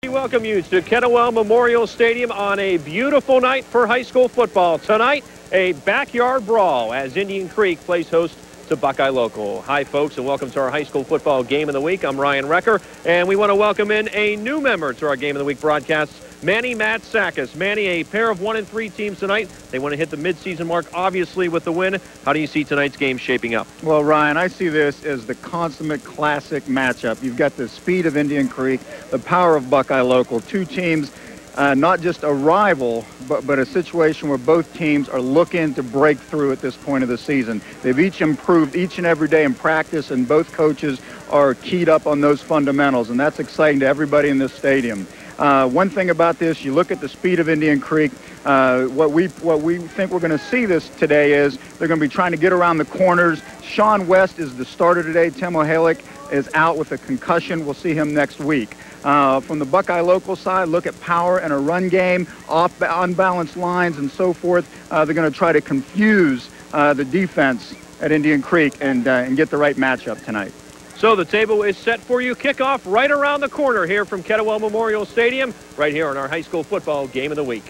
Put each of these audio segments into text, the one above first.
We welcome you to Kettlewell Memorial Stadium on a beautiful night for high school football. Tonight, a backyard brawl as Indian Creek plays host to Buckeye Local. Hi, folks, and welcome to our high school football Game of the Week. I'm Ryan Recker, and we want to welcome in a new member to our Game of the Week broadcast, Manny Matsakis. Manny, a pair of 1-3 teams tonight. They want to hit the midseason mark, obviously, with the win. How do you see tonight's game shaping up? Well, Ryan, I see this as the consummate classic matchup. You've got the speed of Indian Creek, the power of Buckeye Local. Two teams, not just a rival, but a situation where both teams are looking to break through at this point of the season. They've each improved each and every day in practice, and both coaches are keyed up on those fundamentals, and that's exciting to everybody in this stadium. One thing about this, you look at the speed of Indian Creek. What we think we're going to see this today is they're going to be trying to get around the corners. Sean West is the starter today. Tim O'Halick is out with a concussion. We'll see him next week. From the Buckeye Local side, look at power and a run game, unbalanced lines and so forth. They're going to try to confuse the defense at Indian Creek and get the right matchup tonight. So the table is set for you. Kickoff right around the corner here from Kettlewell Memorial Stadium, right here on our high school football Game of the Week.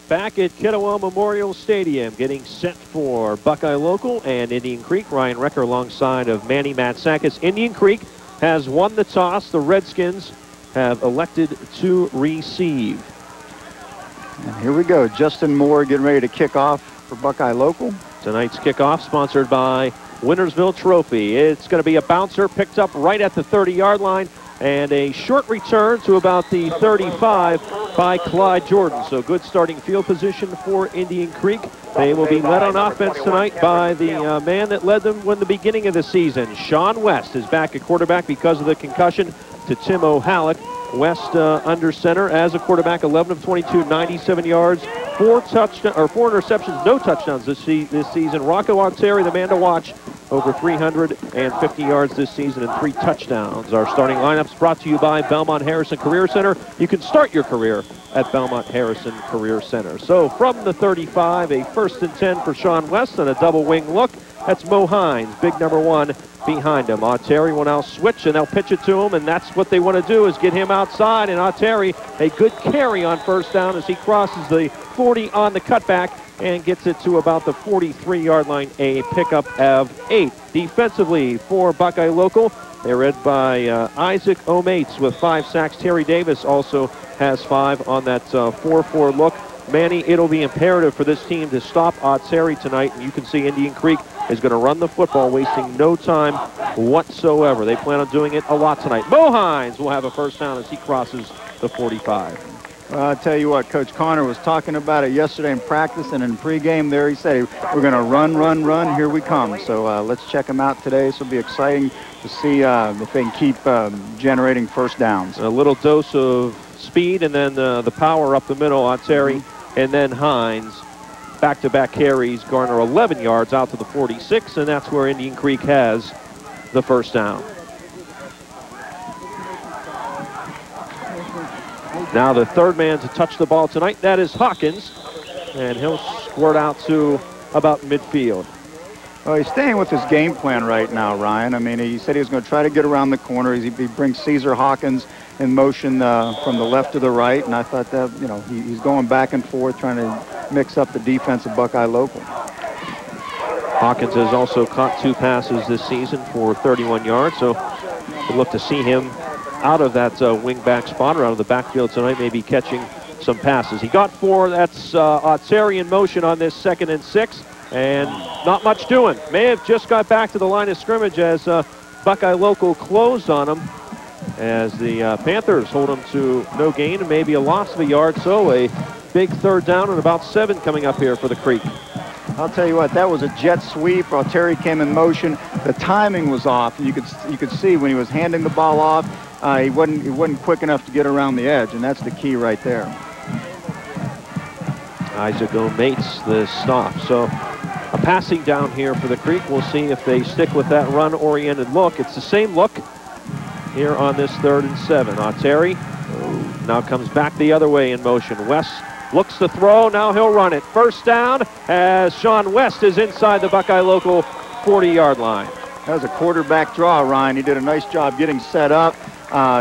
Back at Kettlewell Memorial Stadium, getting set for Buckeye Local and Indian Creek. Ryan Recker alongside of Manny Matsakis. Indian Creek has won the toss. The Redskins have elected to receive. And here we go. Justin Moore getting ready to kick off for Buckeye Local. Tonight's kickoff sponsored by Wintersville Trophy. It's going to be a bouncer picked up right at the 30-yard line and a short return to about the 35 by Clyde Jordan. So good starting field position for Indian Creek. They will be led on offense tonight by the man that led them when the beginning of the season. Sean West is back at quarterback because of the concussion to Tim O'Halick. West under center as a quarterback, 11 of 22, 97 yards, 4 interceptions, no touchdowns this season. Rocco Alteri, the man to watch, over 350 yards this season and 3 touchdowns. Our starting lineups brought to you by Belmont Harrison Career Center. You can start your career at Belmont Harrison Career Center. So from the 35, a 1st and 10 for Sean West and a double wing look. That's Mo Hines, big number 1 behind him. Alteri will now switch and they'll pitch it to him, and that's what they want to do is get him outside. And Alteri, a good carry on 1st down as he crosses the 40 on the cutback and gets it to about the 43-yard line, a pickup of 8. Defensively for Buckeye Local, they're led by Isaac Omates with 5 sacks. Terry Davis also has 5 on that 4-4 look. Manny, it'll be imperative for this team to stop Alteri tonight, and you can see Indian Creek is going to run the football, wasting no time whatsoever. They plan on doing it a lot tonight. Mo Hines will have a 1st down as he crosses the 45. Well, I'll tell you what, Coach Connor was talking about it yesterday in practice and in pregame there. He said, we're going to run, here we come. So let's check them out today. This will be exciting to see if they can keep generating 1st downs. A little dose of speed and then the power up the middle on Terry, and then Hines. Back-to-back carries garner 11 yards out to the 46, and that's where Indian Creek has the 1st down. Now the 3rd man to touch the ball tonight, that is Hawkins, and he'll squirt out to about midfield. Well, he's staying with his game plan right now, Ryan. I mean, he said he was going to try to get around the corner. He brings Caesar Hawkins in motion from the left to the right, and I thought that, you know, he's going back and forth trying to mix up the defense of Buckeye Local. Hawkins has also caught 2 passes this season for 31 yards, so we'll look to see him out of that wing-back spot or out of the backfield tonight, maybe catching some passes. He got 4. That's Alteri in motion on this 2nd and 6, and not much doing. May have just got back to the line of scrimmage as Buckeye Local closed on him, as the Panthers hold him to no gain and maybe a loss of a yard. So a big 3rd down and about 7 coming up here for the Creek. I'll tell you what, that was a jet sweep. Alteri came in motion. The timing was off. You could see when he was handing the ball off, he wasn't quick enough to get around the edge, and that's the key right there. Isaac Omates the stop. So a passing down here for the Creek. We'll see if they stick with that run-oriented look. It's the same look here on this 3rd and 7. Alteri now comes back the other way in motion. West Looks to throw, now he'll run it. First down as Sean West is inside the Buckeye Local 40-yard line. That was a quarterback draw, Ryan. He did a nice job getting set up.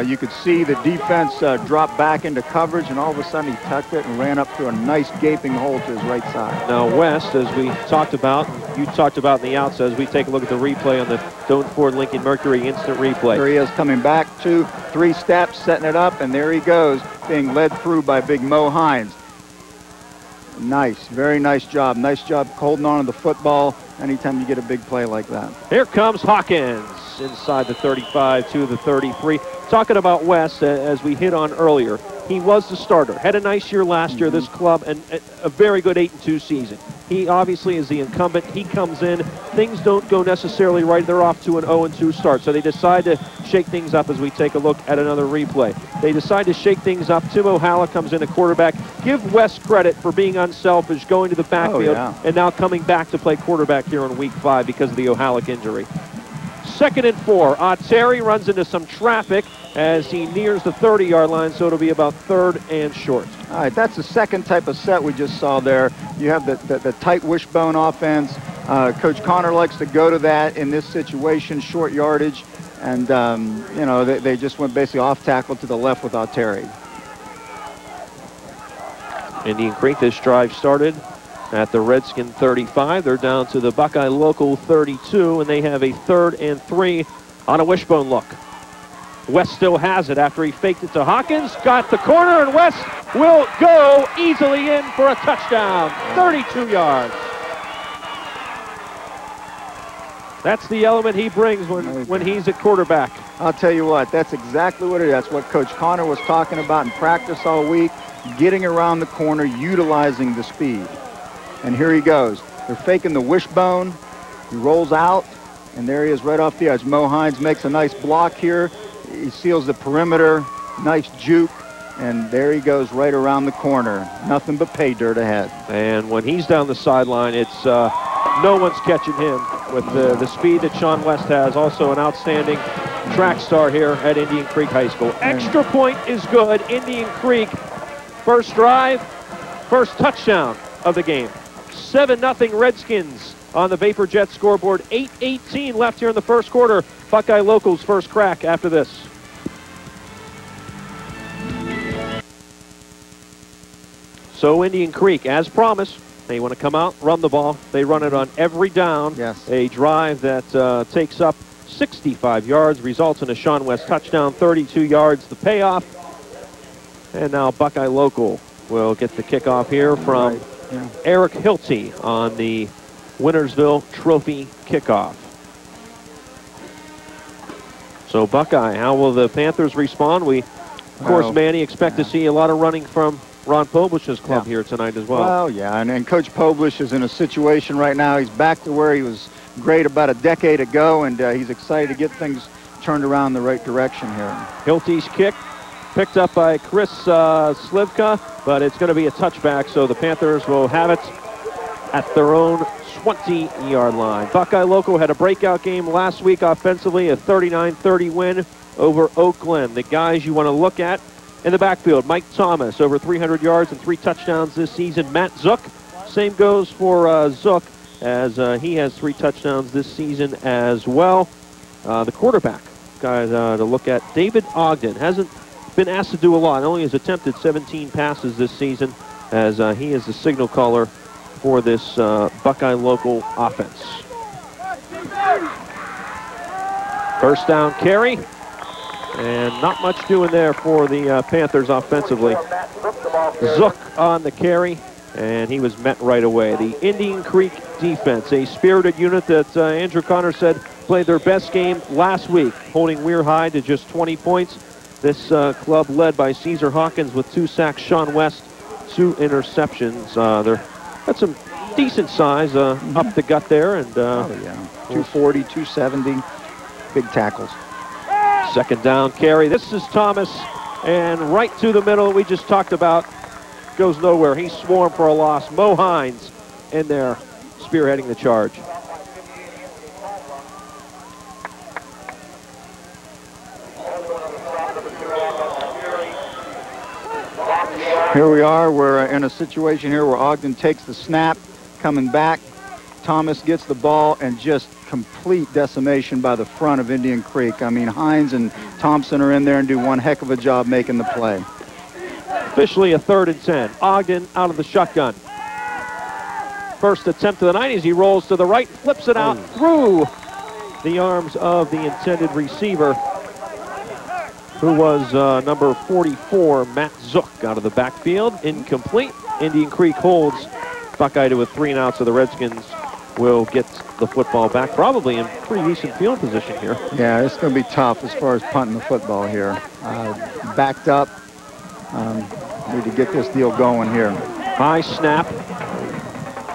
You could see the defense drop back into coverage, and all of a sudden he tucked it and ran up through a nice gaping hole to his right side. Now West, as we talked about, you talked about in the outset, as we take a look at the replay on the Doan Ford Lincoln Mercury instant replay. There he is coming back 2-3 steps, setting it up, and there he goes, being led through by big Mo Hines. Nice, very nice job. Nice job holding on to the football anytime you get a big play like that. Here comes Hawkins inside the 35 to the 33. Talking about West, as we hit on earlier, he was the starter. Had a nice year last year, this club, and a very good 8-2 season. He obviously is the incumbent. He comes in. Things don't go necessarily right. They're off to an 0-2 start. So they decide to shake things up as we take a look at another replay. They decide to shake things up. Tim O'Hala comes in at quarterback. Give West credit for being unselfish, going to the backfield, and now coming back to play quarterback here in week 5 because of the O'Hala injury. 2nd and 4. Terry runs into some traffic as he nears the 30-yard line, so it'll be about 3rd and short. All right, that's the second type of set we just saw there. You have the tight wishbone offense. Coach Connor likes to go to that in this situation, short yardage, and you know, they just went basically off tackle to the left with Terry. Indian Creek, this drive started at the Redskin 35. They're down to the Buckeye Local 32, and they have a 3rd and 3 on a wishbone look. West still has it after he faked it to Hawkins. Got the corner, and West will go easily in for a touchdown. 32 yards. That's the element he brings when he's at quarterback. I'll tell you what, that's exactly what it is. That's what Coach Connor was talking about in practice all week, getting around the corner, utilizing the speed. And here he goes. They're faking the wishbone. He rolls out, and there he is right off the edge. Mo Hines makes a nice block here. He seals the perimeter, nice juke, and there he goes right around the corner. Nothing but pay dirt ahead. And when he's down the sideline, it's no one's catching him with the speed that Sean West has. Also an outstanding track star here at Indian Creek High School. Extra point is good. Indian Creek, first drive, first touchdown of the game. 7-0 Redskins on the Vapor Jet scoreboard. 8:18 left here in the first quarter. Buckeye Local's first crack after this. So Indian Creek, as promised, they want to come out, run the ball. They run it on every down. Yes. A drive that takes up 65 yards, results in a Sean West touchdown, 32 yards, the payoff. And now Buckeye Local will get the kickoff here from Eric Hilty on the Wintersville Trophy kickoff. So Buckeye, how will the Panthers respond? We, of course, Manny, expect to see a lot of running from Ron Poblish's club here tonight as well. Well, yeah, and Coach Poblish is in a situation right now. He's back to where he was great about a decade ago, and he's excited to get things turned around the right direction here. Hilty's kick picked up by Chris Slivka, but it's going to be a touchback, so the Panthers will have it at their own 20-yard line. Buckeye Local had a breakout game last week offensively, a 39-30 win over Oakland. The guys you want to look at in the backfield, Mike Thomas, over 300 yards and 3 touchdowns this season. Matt Zook, same goes for Zook, as he has 3 touchdowns this season as well. The quarterback, guy to look at, David Ogden, hasn't been asked to do a lot. Only has attempted 17 passes this season, as he is the signal caller for this Buckeye Local offense. First down carry, and not much doing there for the Panthers offensively. Zook on the carry, and he was met right away. The Indian Creek defense, a spirited unit that Andrew Connor said played their best game last week, holding Weir High to just 20 points. This club led by Caesar Hawkins with 2 sacks, Sean West 2 interceptions. They're got some decent size up the gut there, and 240, 270, big tackles. Second down carry. This is Thomas, and right to the middle we just talked about. Goes nowhere. He swarmed for a loss. Mo Hines in there spearheading the charge. Here we are. We're in a situation here where Ogden takes the snap, coming back. Thomas gets the ball, and just complete decimation by the front of Indian Creek. I mean, Hines and Thompson are in there and do one heck of a job making the play. Officially a 3rd and 10. Ogden out of the shotgun. First attempt of the night as he rolls to the right, flips it out through the arms of the intended receiver, who was number 44, Matt Zook, out of the backfield. Incomplete. Indian Creek holds Buckeye to a 3 and out, so the Redskins will get the football back, probably in pretty decent field position here. Yeah, it's going to be tough as far as punting the football here. Backed up. Need to get this deal going here. High snap,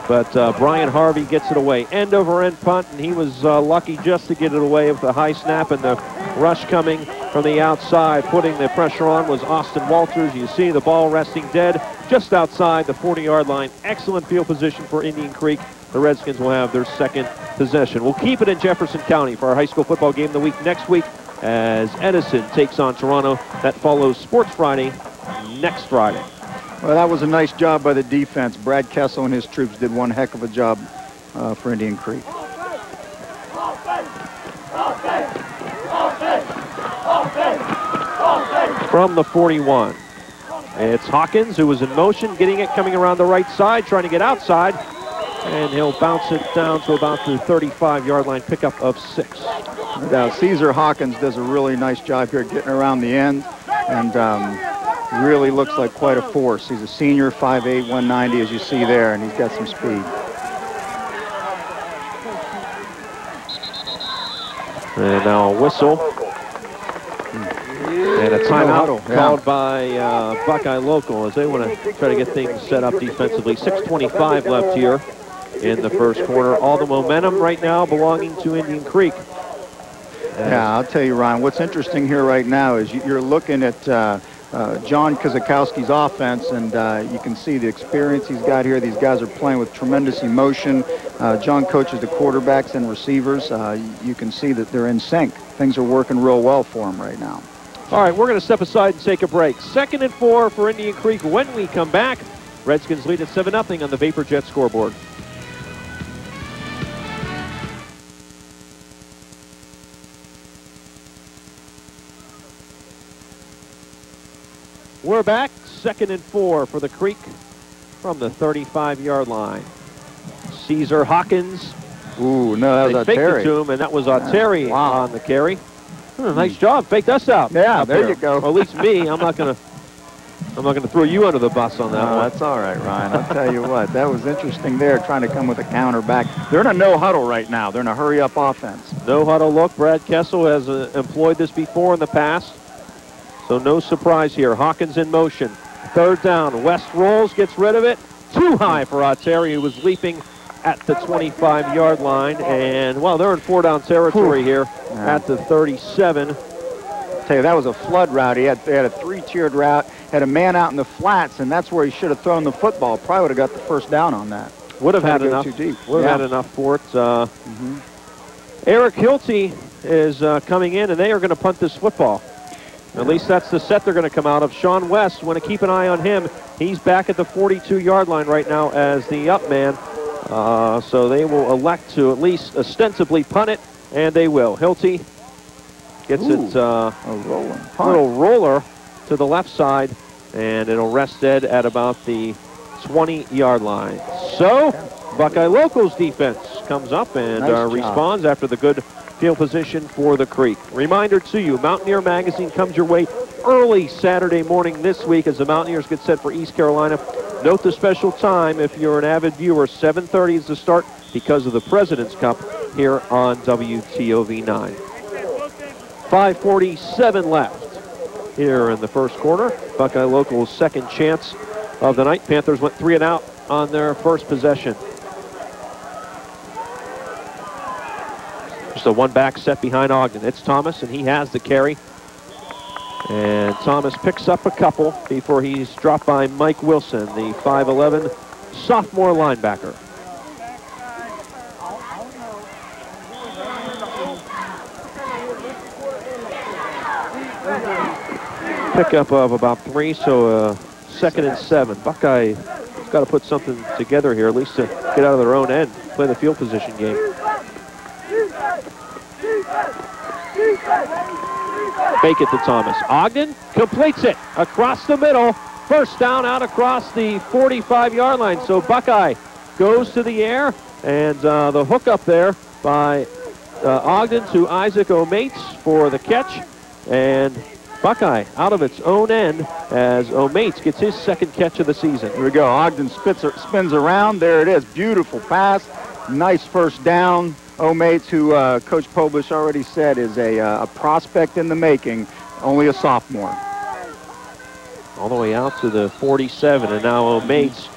but Brian Harvey gets it away. End over end punt, and he was lucky just to get it away with the high snap, and the rush coming from the outside. Putting the pressure on was Austin Walters. You see the ball resting dead just outside the 40-yard line. Excellent field position for Indian Creek. The Redskins will have their 2nd possession. We'll keep it in Jefferson County for our high school football game of the week next week as Edison takes on Toronto. That follows Sports Friday next Friday. Well, that was a nice job by the defense. Brad Kessel and his troops did one heck of a job for Indian Creek. From the 41, it's Hawkins, who was in motion, getting it, coming around the right side, trying to get outside, and he'll bounce it down to about the 35-yard line, pickup of 6. Now, Caesar Hawkins does a really nice job here getting around the end, and really looks like quite a force. He's a senior, 5'8", 190, as you see there, and he's got some speed. And now a whistle. And a timeout called by Buckeye Local as they want to try to get things set up defensively. 6:25 left here in the first quarter. All the momentum right now belonging to Indian Creek. Yeah, I'll tell you, Ryan, what's interesting here right now is you're looking at John Kozakowski's offense, and you can see the experience he's got here. These guys are playing with tremendous emotion. John coaches the quarterbacks and receivers. You can see that they're in sync. Things are working real well for them right now. All right, we're going to step aside and take a break. 2nd and 4 for Indian Creek. When we come back, Redskins lead at 7-0 on the Vapor Jet scoreboard. We're back. 2nd and 4 for the Creek from the 35-yard line. Caesar Hawkins. Ooh, no, that was Terry. Terry. It to him, and that was Terry wow. on the carry. Nice job. Faked us out. Yeah, there you go. Or at least me. I'm not gonna throw you under the bus on that one. That's all right, Ryan. I'll tell you what, that was interesting there, trying to come with a counter back. They're in a no huddle right now. They're in a hurry up offense. No huddle look. Brad Kessel has employed this before in the past, so no surprise here. Hawkins in motion. 3rd down. West rolls, gets rid of it. Too high for Terry, who was leaping at the 25-yard line, and well, they're in 4-down territory here at the 37. Tell you, that was a flood route. They had a 3-tiered route, had a man out in the flats, and that's where he should have thrown the football. Probably would have got the 1st down on that. Would have had enough. Too deep. Would have had enough for it. Eric Hilty is coming in, and they are going to punt this football. At least that's the set they're going to come out of. Sean West, want to keep an eye on him. He's back at the 42-yard line right now as the up man. So they will elect to at least ostensibly punt it, and they will. Hilty gets it a little roller to the left side, and it'll rest dead at about the 20-yard line. So Buckeye Local's defense comes up and responds after the good field position for the Creek. Reminder to you, Mountaineer Magazine comes your way early Saturday morning this week as the Mountaineers get set for East Carolina. Note the special time if you're an avid viewer. 7:30 is the start because of the President's Cup here on WTOV 9. 5:47 left here in the first quarter. Buckeye Local's 2nd chance of the night. Panthers went 3 and out on their first possession. Just a one-back set behind Ogden. It's Thomas, and he has the carry. And Thomas picks up a couple before he's dropped by Mike Wilson, the 5'11" sophomore linebacker. Pickup of about 3, so a 2nd and 7. Buckeye has got to put something together here, at least to get out of their own end, play the field position game. Fake it to Thomas. Ogden completes it across the middle. First down out across the 45-yard line. So Buckeye goes to the air, and the hook up there by Ogden to Isaac O'Mates for the catch. And Buckeye out of its own end as O'Mates gets his 2nd catch of the season. Here we go. Ogden spins around. There it is. Beautiful pass. Nice first down. O'Mates, who Coach Poblish already said is a prospect in the making, only a sophomore. All the way out to the 47, and now O'Mates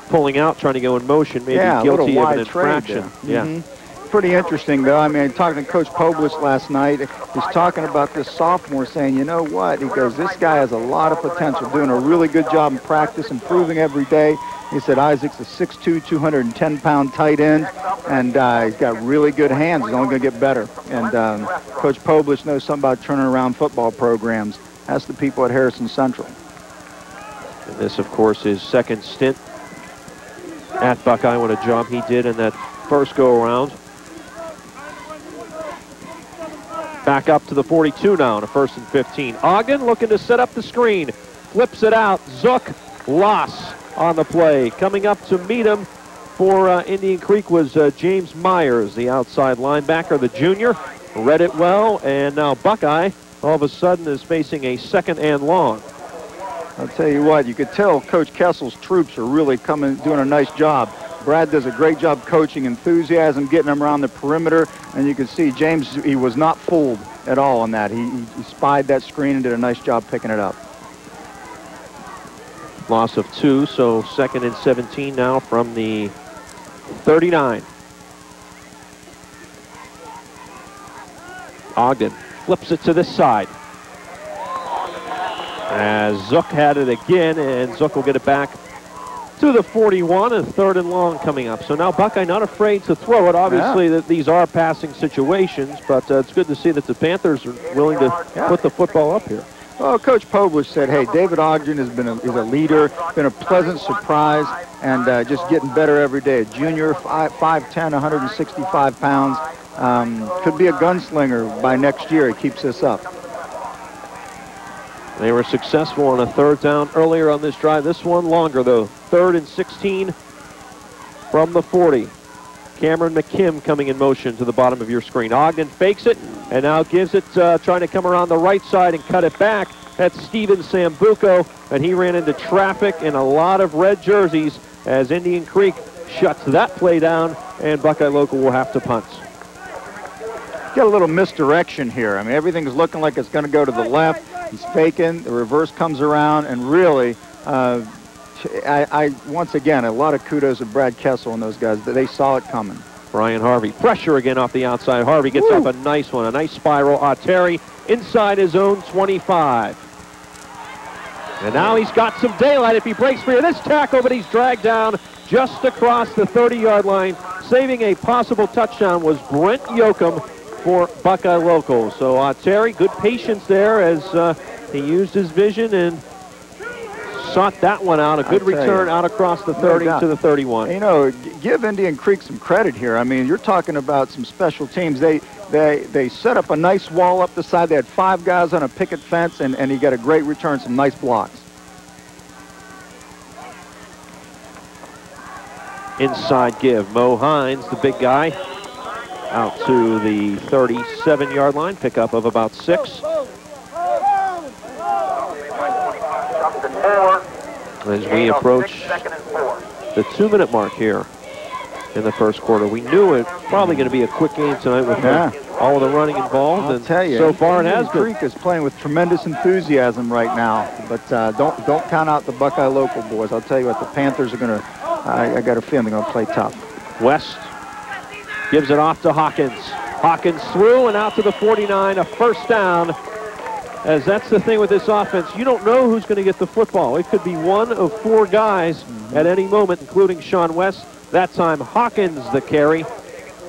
pulling out, trying to go in motion, maybe guilty of an infraction. Yeah. Pretty interesting, though. I mean, talking to Coach Poblish last night, he's talking about this sophomore, saying, you know what? He goes, this guy has a lot of potential, doing a really good job in practice, improving every day. He said Isaac's a 6'2", 210-pound tight end, and he's got really good hands. He's only going to get better. And Coach Poblish knows something about turning around football programs. That's the people at Harrison Central. And this, of course, is 2nd stint at Buckeye. What a job he did in that first go-around. Back up to the 42 now on a 1st and 15. Ogden looking to set up the screen. Flips it out. Zook, loss on the play. Coming up to meet him for Indian Creek was James Myers, the outside linebacker, the junior. Read it well, and now Buckeye all of a sudden is facing a 2nd and long. I'll tell you what, you could tell Coach Kessel's troops are really doing a nice job. Brad does a great job coaching enthusiasm, getting them around the perimeter, and you can see James, he was not fooled at all on that. He spied that screen and did a nice job picking it up. Loss of 2, so 2nd and 17 now from the 39. Ogden flips it to this side. As Zook had it again, and Zook will get it back to the 41, and 3rd and long coming up. So now Buckeye not afraid to throw it. Obviously, that these are passing situations, but it's good to see that the Panthers are willing to put the football up here. Well, Coach Poblish said, hey, David Ogden is a leader, been a pleasant surprise, and just getting better every day. A junior, 5'10", 165 pounds. Could be a gunslinger by next year. He keeps this up. They were successful on a 3rd down earlier on this drive. This one longer, though. 3rd and 16 from the 40. Cameron McKim coming in motion to the bottom of your screen. Ogden fakes it and now gives it, trying to come around the right side and cut it back. That's Steven Sambuco, and he ran into traffic and a lot of red jerseys as Indian Creek shuts that play down, and Buckeye Local will have to punt. Get a little misdirection here. I mean, everything's looking like it's going to go to the left. He's faking. The reverse comes around, and really, once again, a lot of kudos to Brad Kessel and those guys. They saw it coming. Brian Harvey, pressure again off the outside. Harvey gets up a nice one, a nice spiral. Terry inside his own 25. And now he's got some daylight if he breaks free of this tackle, but he's dragged down just across the 30-yard line. Saving a possible touchdown was Brent Yoakum for Buckeye Local. So Terry, good patience there as he used his vision and sought that one out. A good return out across the 30 to the 31. You know, give Indian Creek some credit here. I mean, you're talking about some special teams. They set up a nice wall up the side. They had 5 guys on a picket fence, and he got a great return, some nice blocks. Inside give. Mo Hines, the big guy, out to the 37-yard line. Pickup of about 6. As we approach the 2-minute mark here in the first quarter. We knew it probably going to be a quick game tonight with all of the running involved. I'll tell you, so far it has been. Creek is playing with tremendous enthusiasm right now, but don't count out the Buckeye Local boys. I'll tell you what, the Panthers are going to, I got a feeling they're going to play tough. West gives it off to Hawkins. Hawkins through and out to the 49, a first down. As that's the thing with this offense, you don't know who's going to get the football. It could be one of 4 guys at any moment, including Sean West. That time, Hawkins the carry.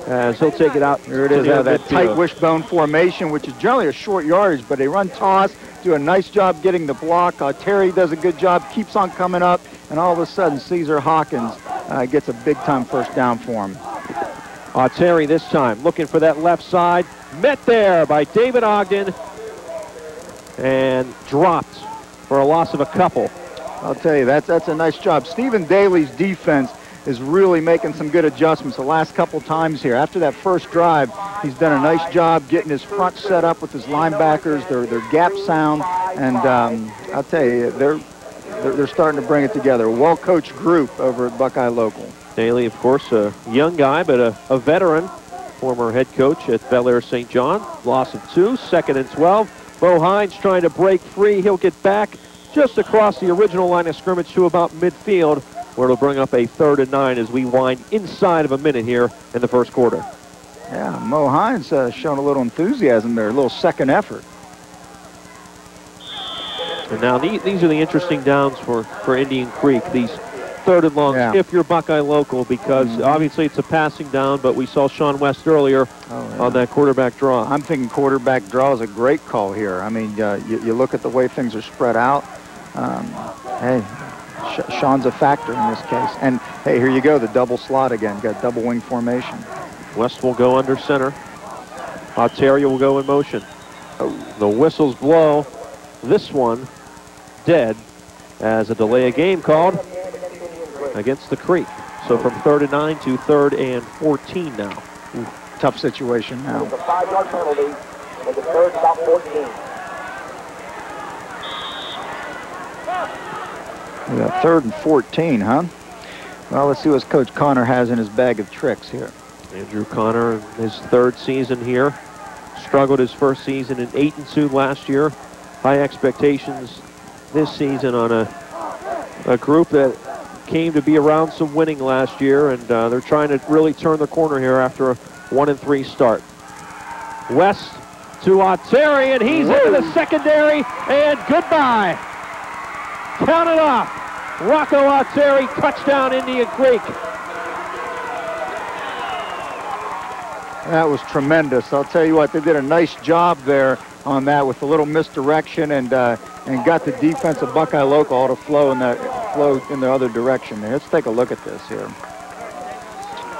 as he'll take it out. There it is, out of that tight wishbone formation, which is generally a short yardage, but they run toss, do a nice job getting the block. Terry does a good job, keeps on coming up, and all of a sudden Caesar Hawkins gets a big-time first down for him. Terry this time looking for that left side. Met there by David Ogden and dropped for a loss of a couple. I'll tell you, that's a nice job. Stephen Daly's defense is really making some good adjustments the last couple times here. After that first drive, he's done a nice job getting his front set up with his linebackers. They're gap sound, and I'll tell you, they're starting to bring it together. A well-coached group over at Buckeye Local. Daly, of course, a young guy, but a veteran, former head coach at Bel Air St. John. Loss of 2, 2nd and 12. Bo Hines trying to break free. He'll get back just across the original line of scrimmage to about midfield, where it'll bring up a 3rd and 9 as we wind inside of a minute here in the first quarter. Yeah, Mo Hines showing a little enthusiasm there, a little second effort. And now these are the interesting downs for Indian Creek, these 3rd and longs, if you're Buckeye Local, because obviously it's a passing down, but we saw Sean West earlier on that quarterback draw. I'm thinking quarterback draw is a great call here. I mean, you look at the way things are spread out. Hey, Sean's a factor in this case. And, hey, here you go, the double slot again. Got double wing formation. West will go under center. Terry will go in motion. The whistles blow. This one dead as a delay of game called against the Creek. So from 3rd and 9 to 3rd and 14 now. Tough situation now. The 5-yard penalty in the 3rd, about 14. We got 3rd and 14, huh? Well, let's see what Coach Connor has in his bag of tricks here. Andrew Connor, his 3rd season here. Struggled his first season in 8-2 last year. High expectations this season on a group that came to be around some winning last year, and they're trying to really turn the corner here after a 1-3 start. West to Terry, and he's into the secondary, and goodbye. Count it off. Rocco Terry, touchdown Indian Creek. That was tremendous. I'll tell you what, they did a nice job there on that with a little misdirection, and got the defense of Buckeye Local all to flow in the other direction. Let's take a look at this here.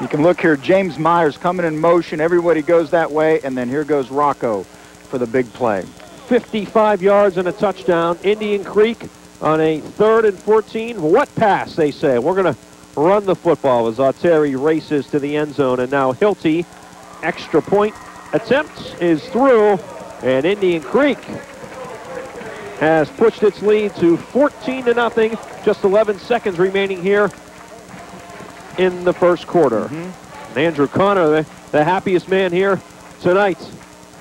You can look here, James Myers coming in motion. Everybody goes that way, and then here goes Rocco for the big play. 55 yards and a touchdown. Indian Creek on a 3rd and 14. What pass, they say. We're going to run the football as Terry races to the end zone, and now Hilty, extra point attempt is through, and Indian Creek has pushed its lead to 14-0. Just 11 seconds remaining here in the first quarter. And Andrew Connor, the happiest man here tonight.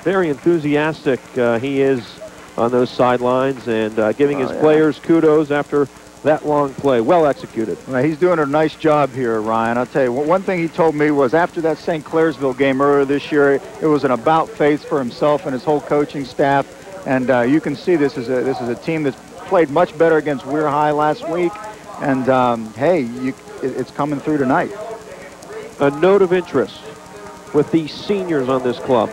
Very enthusiastic he is on those sidelines, and giving his players kudos after that long play. Well executed. Well, he's doing a nice job here, Ryan. I'll tell you, one thing he told me was after that St. Clairsville game earlier this year, it was an about-face for himself and his whole coaching staff. And you can see this is a team that's played much better against Weir High last week. And, hey, it's coming through tonight. A note of interest with the seniors on this club.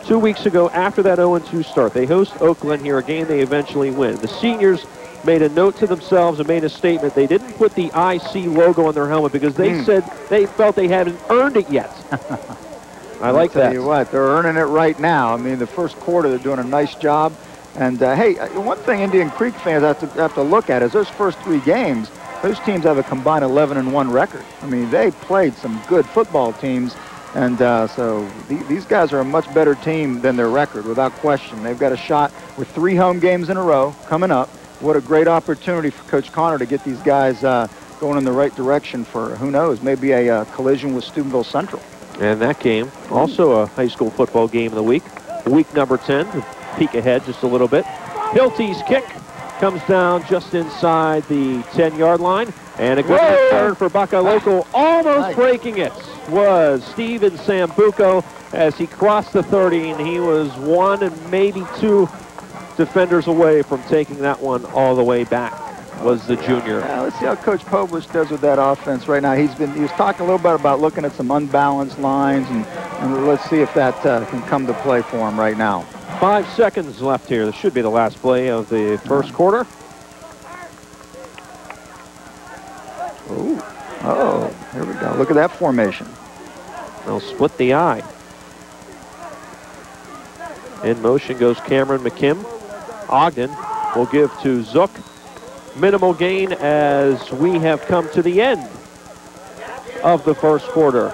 2 weeks ago, after that 0-2 start, they host Oakland here, a game they eventually win. The seniors made a note to themselves and made a statement. They didn't put the IC logo on their helmet because they said they felt they hadn't earned it yet. I like that. I'll tell you what, they're earning it right now. I mean, the first quarter, they're doing a nice job. And, hey, one thing Indian Creek fans have to look at is those first 3 games, those teams have a combined 11-1 record. I mean, they played some good football teams. And so these guys are a much better team than their record, without question. They've got a shot with 3 home games in a row coming up. What a great opportunity for Coach Connor to get these guys going in the right direction for, who knows, maybe a collision with Steubenville Central. And that game, also a high school football game of the week number 10, to peek ahead just a little bit. Hilty's kick comes down just inside the 10-yard line, and a good return for Buckeye Local. Almost breaking it was Steven Sambuco as he crossed the 30, and he was 1 and maybe 2 defenders away from taking that one all the way back. was the junior. Let's see how Coach Publish does with that offense right now. He was talking a little bit about looking at some unbalanced lines, and let's see if that can come to play for him right now. 5 seconds left here. This should be the last play of the first quarter. Oh, here we go. Look at that formation. They'll split the eye. In motion goes Cameron McKim. Ogden will give to Zook. Minimal gain as we have come to the end of the first quarter.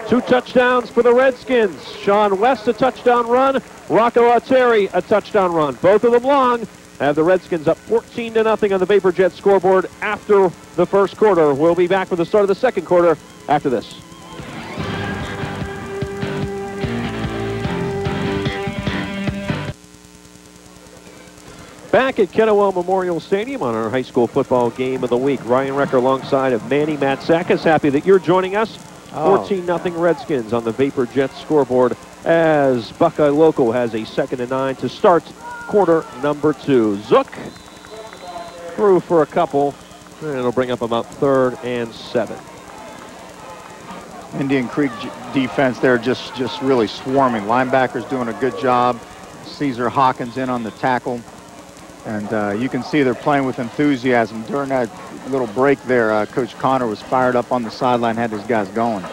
2 touchdowns for the Redskins. Sean West, a touchdown run. Rocco Alteri, a touchdown run. Both of them long. Have the Redskins up 14-0 on the Vapor Jet scoreboard after the first quarter. We'll be back for the start of the second quarter after this. Back at Kettlewell Memorial Stadium on our high school football game of the week. Ryan Recker alongside of Manny Matsakis. Happy that you're joining us. 14-0 Redskins on the Vapor Jet scoreboard as Buckeye Local has a 2nd and 9 to start quarter number 2. Zook through for a couple, and it'll bring up about 3rd and 7. Indian Creek defense there just really swarming. Linebackers doing a good job. Caesar Hawkins in on the tackle. And you can see they're playing with enthusiasm. During that little break there, Coach Connor was fired up on the sideline, had his guys going.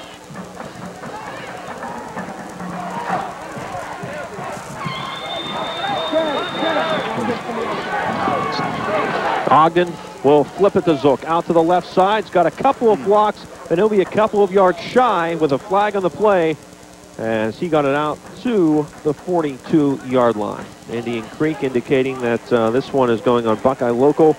Ogden will flip it to Zook. Out to the left side. He's got a couple of blocks, and he'll be a couple of yards shy with a flag on the play as he got it out to the 42-yard line. Indian Creek indicating that this one is going on Buckeye Local.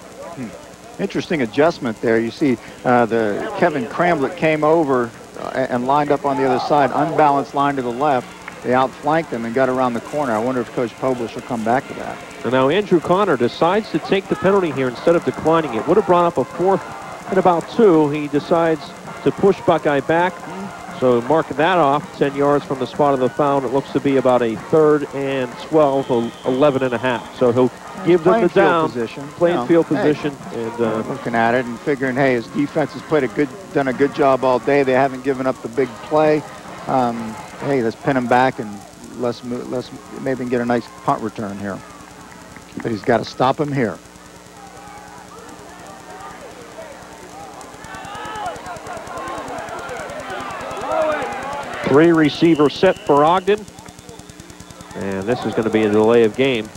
Interesting adjustment there. You see the Kevin Cramblett came over and lined up on the other side, unbalanced line to the left. They outflanked him and got around the corner. I wonder if Coach Publish will come back to that. And now Andrew Connor decides to take the penalty here instead of declining it. Would have brought up a 4th and about 2. He decides to push Buckeye back. So mark that off, 10 yards from the spot of the foul. It looks to be about a 3rd and 12, 11.5. So he'll give them the down, playing field position. And looking at it and figuring, hey, his defense has done a good job all day. They haven't given up the big play. Hey, let's pin him back and let's maybe get a nice punt return here. But he's got to stop him here. Three receiver set for Ogden. And this is going to be a delay of game.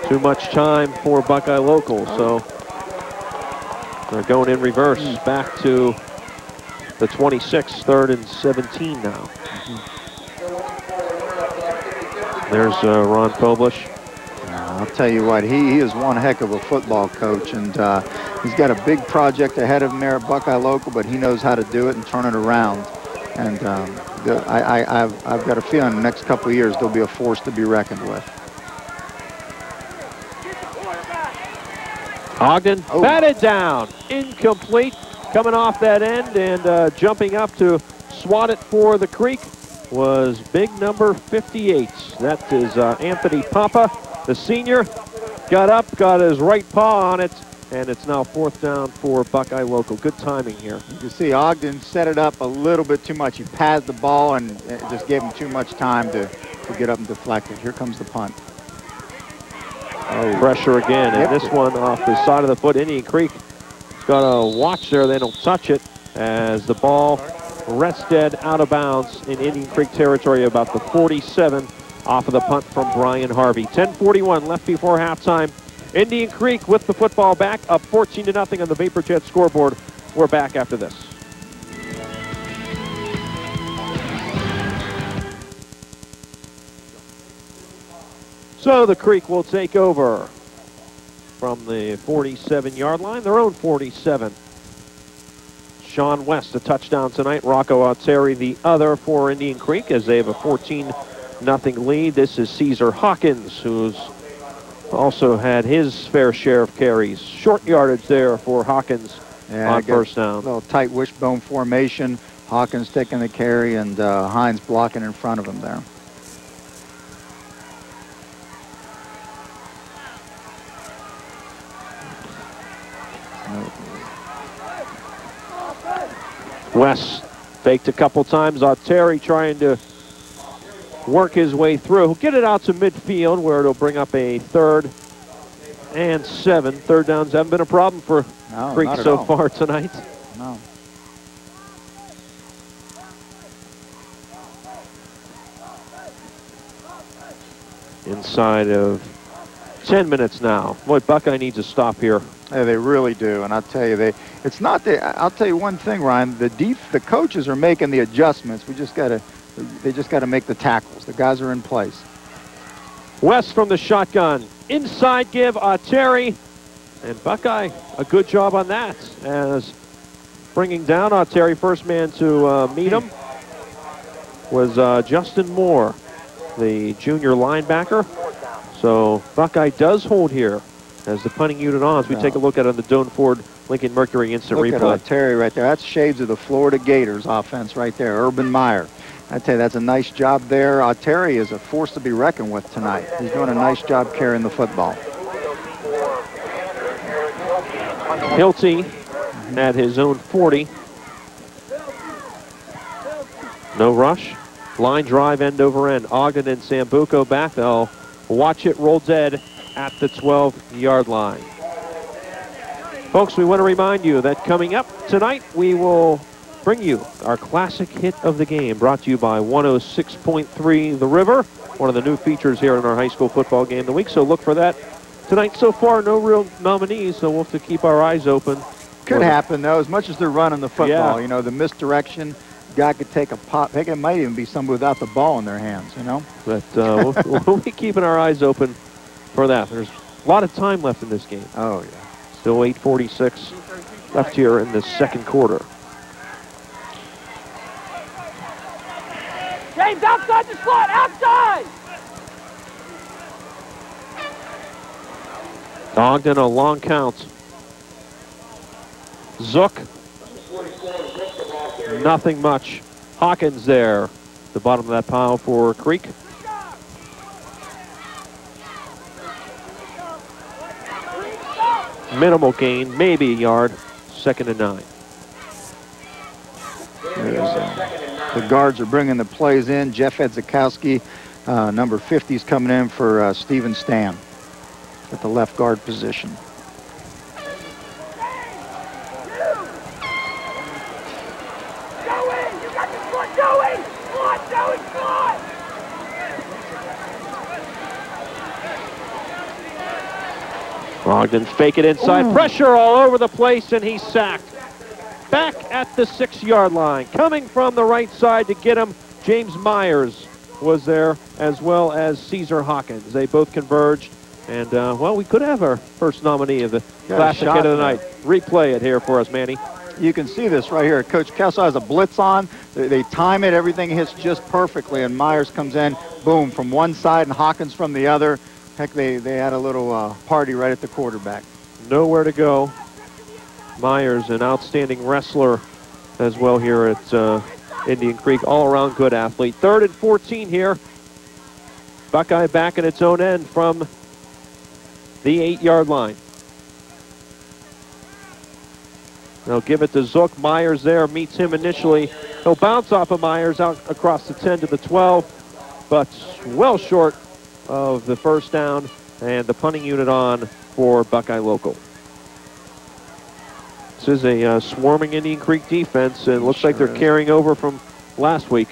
Too much time for Buckeye Local. So they're going in reverse back to the 26, 3rd and 17 now. There's Ron Publish. I'll tell you what, he is one heck of a football coach, and he's got a big project ahead of him there at Buckeye Local, but he knows how to do it and turn it around. And I've got a feeling in the next couple of years there'll be a force to be reckoned with. Ogden batted down, incomplete, coming off that end and jumping up to swat it for the Creek was big number 58. That is Anthony Papa, the senior. Got up, got his right paw on it, and it's now 4th down for Buckeye Local. Good timing here. You can see Ogden set it up a little bit too much. He padded the ball and it just gave him too much time to get up and deflect it. Here comes the punt. Pressure again, and this one off the side of the foot. Indian Creek got a watch there. They don't touch it as the ball rests dead out of bounds in Indian Creek territory, about the 47 off of the punt from Brian Harvey. 10:41 left before halftime. Indian Creek with the football back, up 14-0 on the Vapor Jet scoreboard. We're back after this. So the Creek will take over from the 47-yard line, their own 47. Sean West, a touchdown tonight. Rocco Alteri, the other for Indian Creek, as they have a 14-0 lead. This is Caesar Hawkins, who's also had his fair share of carries. Short yardage there for Hawkins on first down. A little tight wishbone formation. Hawkins taking the carry and Hines blocking in front of him there. West faked a couple times. Terry trying to work his way through. He'll get it out to midfield where it'll bring up a 3rd and 7. Third downs haven't been a problem for Creek so far tonight. No. Inside of 10 minutes now. Boy, Buckeye needs a stop here. Yeah, they really do, and I'll tell you, it's not the. I'll tell you one thing, Ryan. The coaches are making the adjustments. They just got to make the tackles. The guys are in place. West from the shotgun. Inside give, Terry. And Buckeye, a good job on that, as bringing down Terry. First man to meet him was Justin Moore, the junior linebacker. So Buckeye does hold here as the punting unit on, as we take a look at it on the Doan Ford Lincoln Mercury instant replay. Look at Terry right there. That's shades of the Florida Gators offense right there. Urban Meyer. I tell you, that's a nice job there. Terry is a force to be reckoned with tonight. He's doing a nice job carrying the football. Hilty at his own 40. No rush. Line drive end over end. Ogden and Sambuco back. They'll watch it roll dead at the 12-yard line. Folks, we want to remind you that coming up tonight, we will bring you our classic hit of the game, brought to you by 106.3 The River, one of the new features here in our high school football game of the week. So look for that tonight. So far, no real nominees, so we'll have to keep our eyes open. Could happen, though, as much as they're running the football. You know, the misdirection, guy could take a pop. Heck, it might even be somebody without the ball in their hands, you know. But we'll be keeping our eyes open for that. There's a lot of time left in this game. Oh, yeah. Still 8:46 left here in the second quarter. James, outside the slot, outside! Ogden, a long count. Zook. Nothing much. Hawkins there. The bottom of that pile for Creek. Minimal gain, maybe a yard. 2nd and 9. The guards are bringing the plays in. Jeff Edzikowski, number 50, is coming in for Steven Stam at the left guard position. Ogden fake it inside. Pressure all over the place, and he's sacked. Back at the 6-yard line. Coming from the right side to get him, James Myers was there, as well as Caesar Hawkins. They both converged, and, well, we could have our first nominee of the classic hit of the night. Replay it here for us, Manny. You can see this right here. Coach Kessel has a blitz on. They time it. Everything hits just perfectly, and Myers comes in, boom, from one side and Hawkins from the other. Heck, they had a little party right at the quarterback. Nowhere to go. Myers, an outstanding wrestler as well here at Indian Creek. All-around good athlete. 3rd and 14 here. Buckeye back at its own end from the 8-yard line. They'll give it to Zook. Myers there meets him initially. He'll bounce off of Myers out across the 10 to the 12, but well short of the first down, and the punting unit on for Buckeye Local. This is a swarming Indian Creek defense, and it looks like they're carrying over from last week.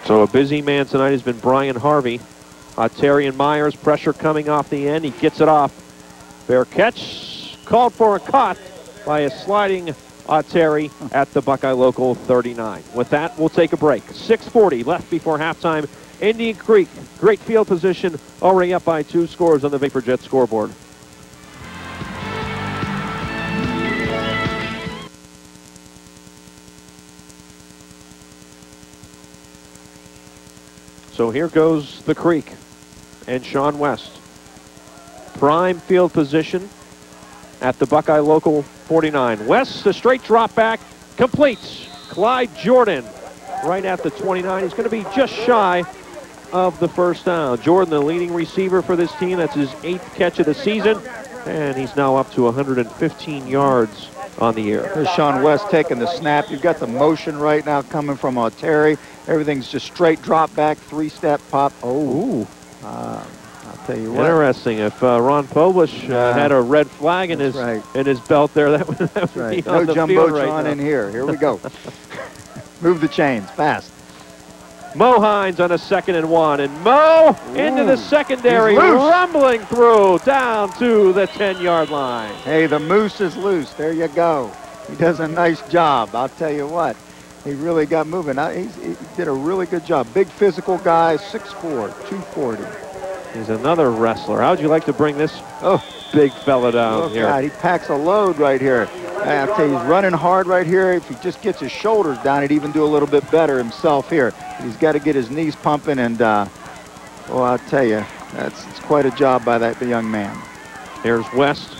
So a busy man tonight has been Brian Harvey. Terry and Myers, pressure coming off the end. He gets it off. Fair catch, called for and caught by a sliding Terry at the Buckeye Local 39. With that, we'll take a break. 6:40 left before halftime. Indian Creek, great field position, already up by 2 scores on the VaporJet scoreboard. So here goes the Creek and Sean West. Prime field position at the Buckeye Local 49. West, a straight drop back, completes. Clyde Jordan right at the 29. He's going to be just shy of the first down. Jordan, the leading receiver for this team. That's his 8th catch of the season. And he's now up to 115 yards on the year. There's Sean West taking the snap. You've got the motion right now coming from Terry. Everything's just straight drop back, 3-step pop. Oh, I'll tell you what. Interesting. If Ron Polish had a red flag in his belt there, that would be on the field right now. No Jumbotron in here. Here we go. Move the chains, fast. Mo Hines on a 2nd and 1, and Mo into the secondary, rumbling through down to the 10-yard line. Hey, the moose is loose. There you go. He does a nice job. I'll tell you what. He really got moving. He did a really good job. Big physical guy, 6'4", 240. He's another wrestler. How'd you like to bring this big fella down here? God, he packs a load right here. I'll tell you, he's running hard right here. If he just gets his shoulders down, he'd even do a little bit better himself here. He's got to get his knees pumping, and well, I'll tell you, it's quite a job by that young man. There's West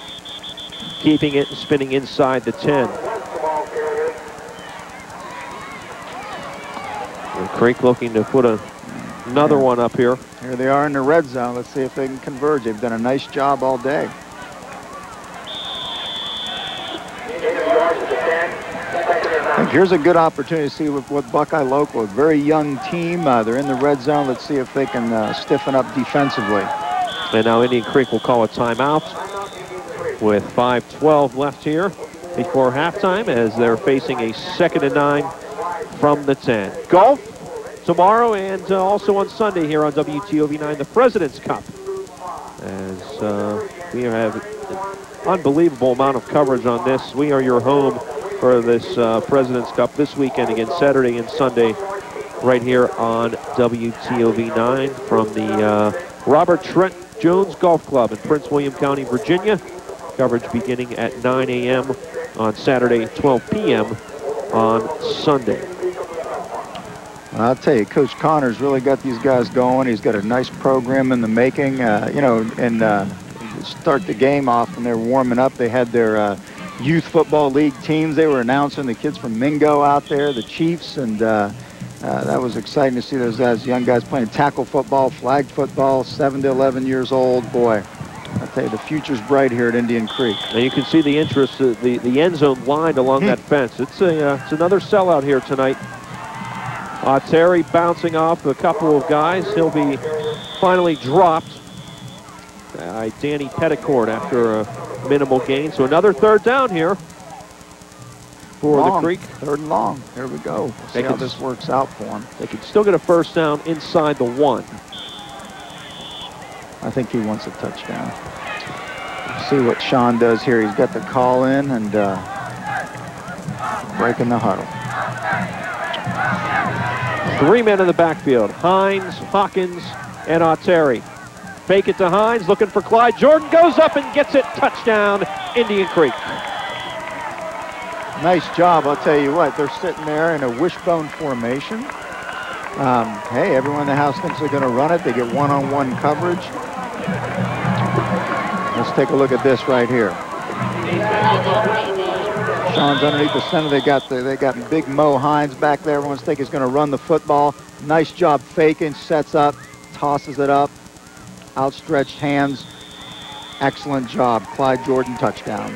keeping it and spinning inside the 10. And Creek looking to put another one up here. Here they are in the red zone. Let's see if they can converge. They've done a nice job all day. I think here's a good opportunity to see what Buckeye Local, a very young team. They're in the red zone. Let's see if they can stiffen up defensively. And now Indian Creek will call a timeout with 5:12 left here before halftime as they're facing a 2nd and 9 from the 10. Golf tomorrow and also on Sunday here on WTOV9, the President's Cup. As we have an unbelievable amount of coverage on this. We are your home for this President's Cup this weekend, again Saturday and Sunday, right here on WTOV9 from the Robert Trent Jones Golf Club in Prince William County, Virginia. Coverage beginning at 9 a.m. on Saturday, 12 p.m. on Sunday. I'll tell you, Coach Connor's really got these guys going. He's got a nice program in the making. You know, and start the game off when they were warming up, they had their youth football league teams. They were announcing the kids from Mingo out there, the Chiefs, and that was exciting to see those guys, young guys playing tackle football, flag football, 7 to 11 years old. Boy, I'll tell you, the future's bright here at Indian Creek. And you can see the interest, the end zone lined along that fence. It's another sellout here tonight. Terry bouncing off a couple of guys. He'll be finally dropped by Danny Petticourt after a minimal gain. So another 3rd down here for the Creek. 3rd and long. Here we go. We'll see how this works out for them. They can still get a 1st down inside the 1. I think he wants a touchdown. See what Sean does here. He's got the call in and breaking the huddle. 3 men in the backfield. Hines, Hawkins, and Terry. Fake it to Hines, looking for Clyde. Jordan goes up and gets it. Touchdown, Indian Creek. Nice job, I'll tell you what. They're sitting there in a wishbone formation. Hey, everyone in the house thinks they're going to run it. They get one-on-one coverage. Let's take a look at this right here. Sean's underneath the center. They got big Mo Hines back there. Everyone's thinking he's going to run the football. Nice job faking, sets up, tosses it up. Outstretched hands. Excellent job. Clyde Jordan touchdown.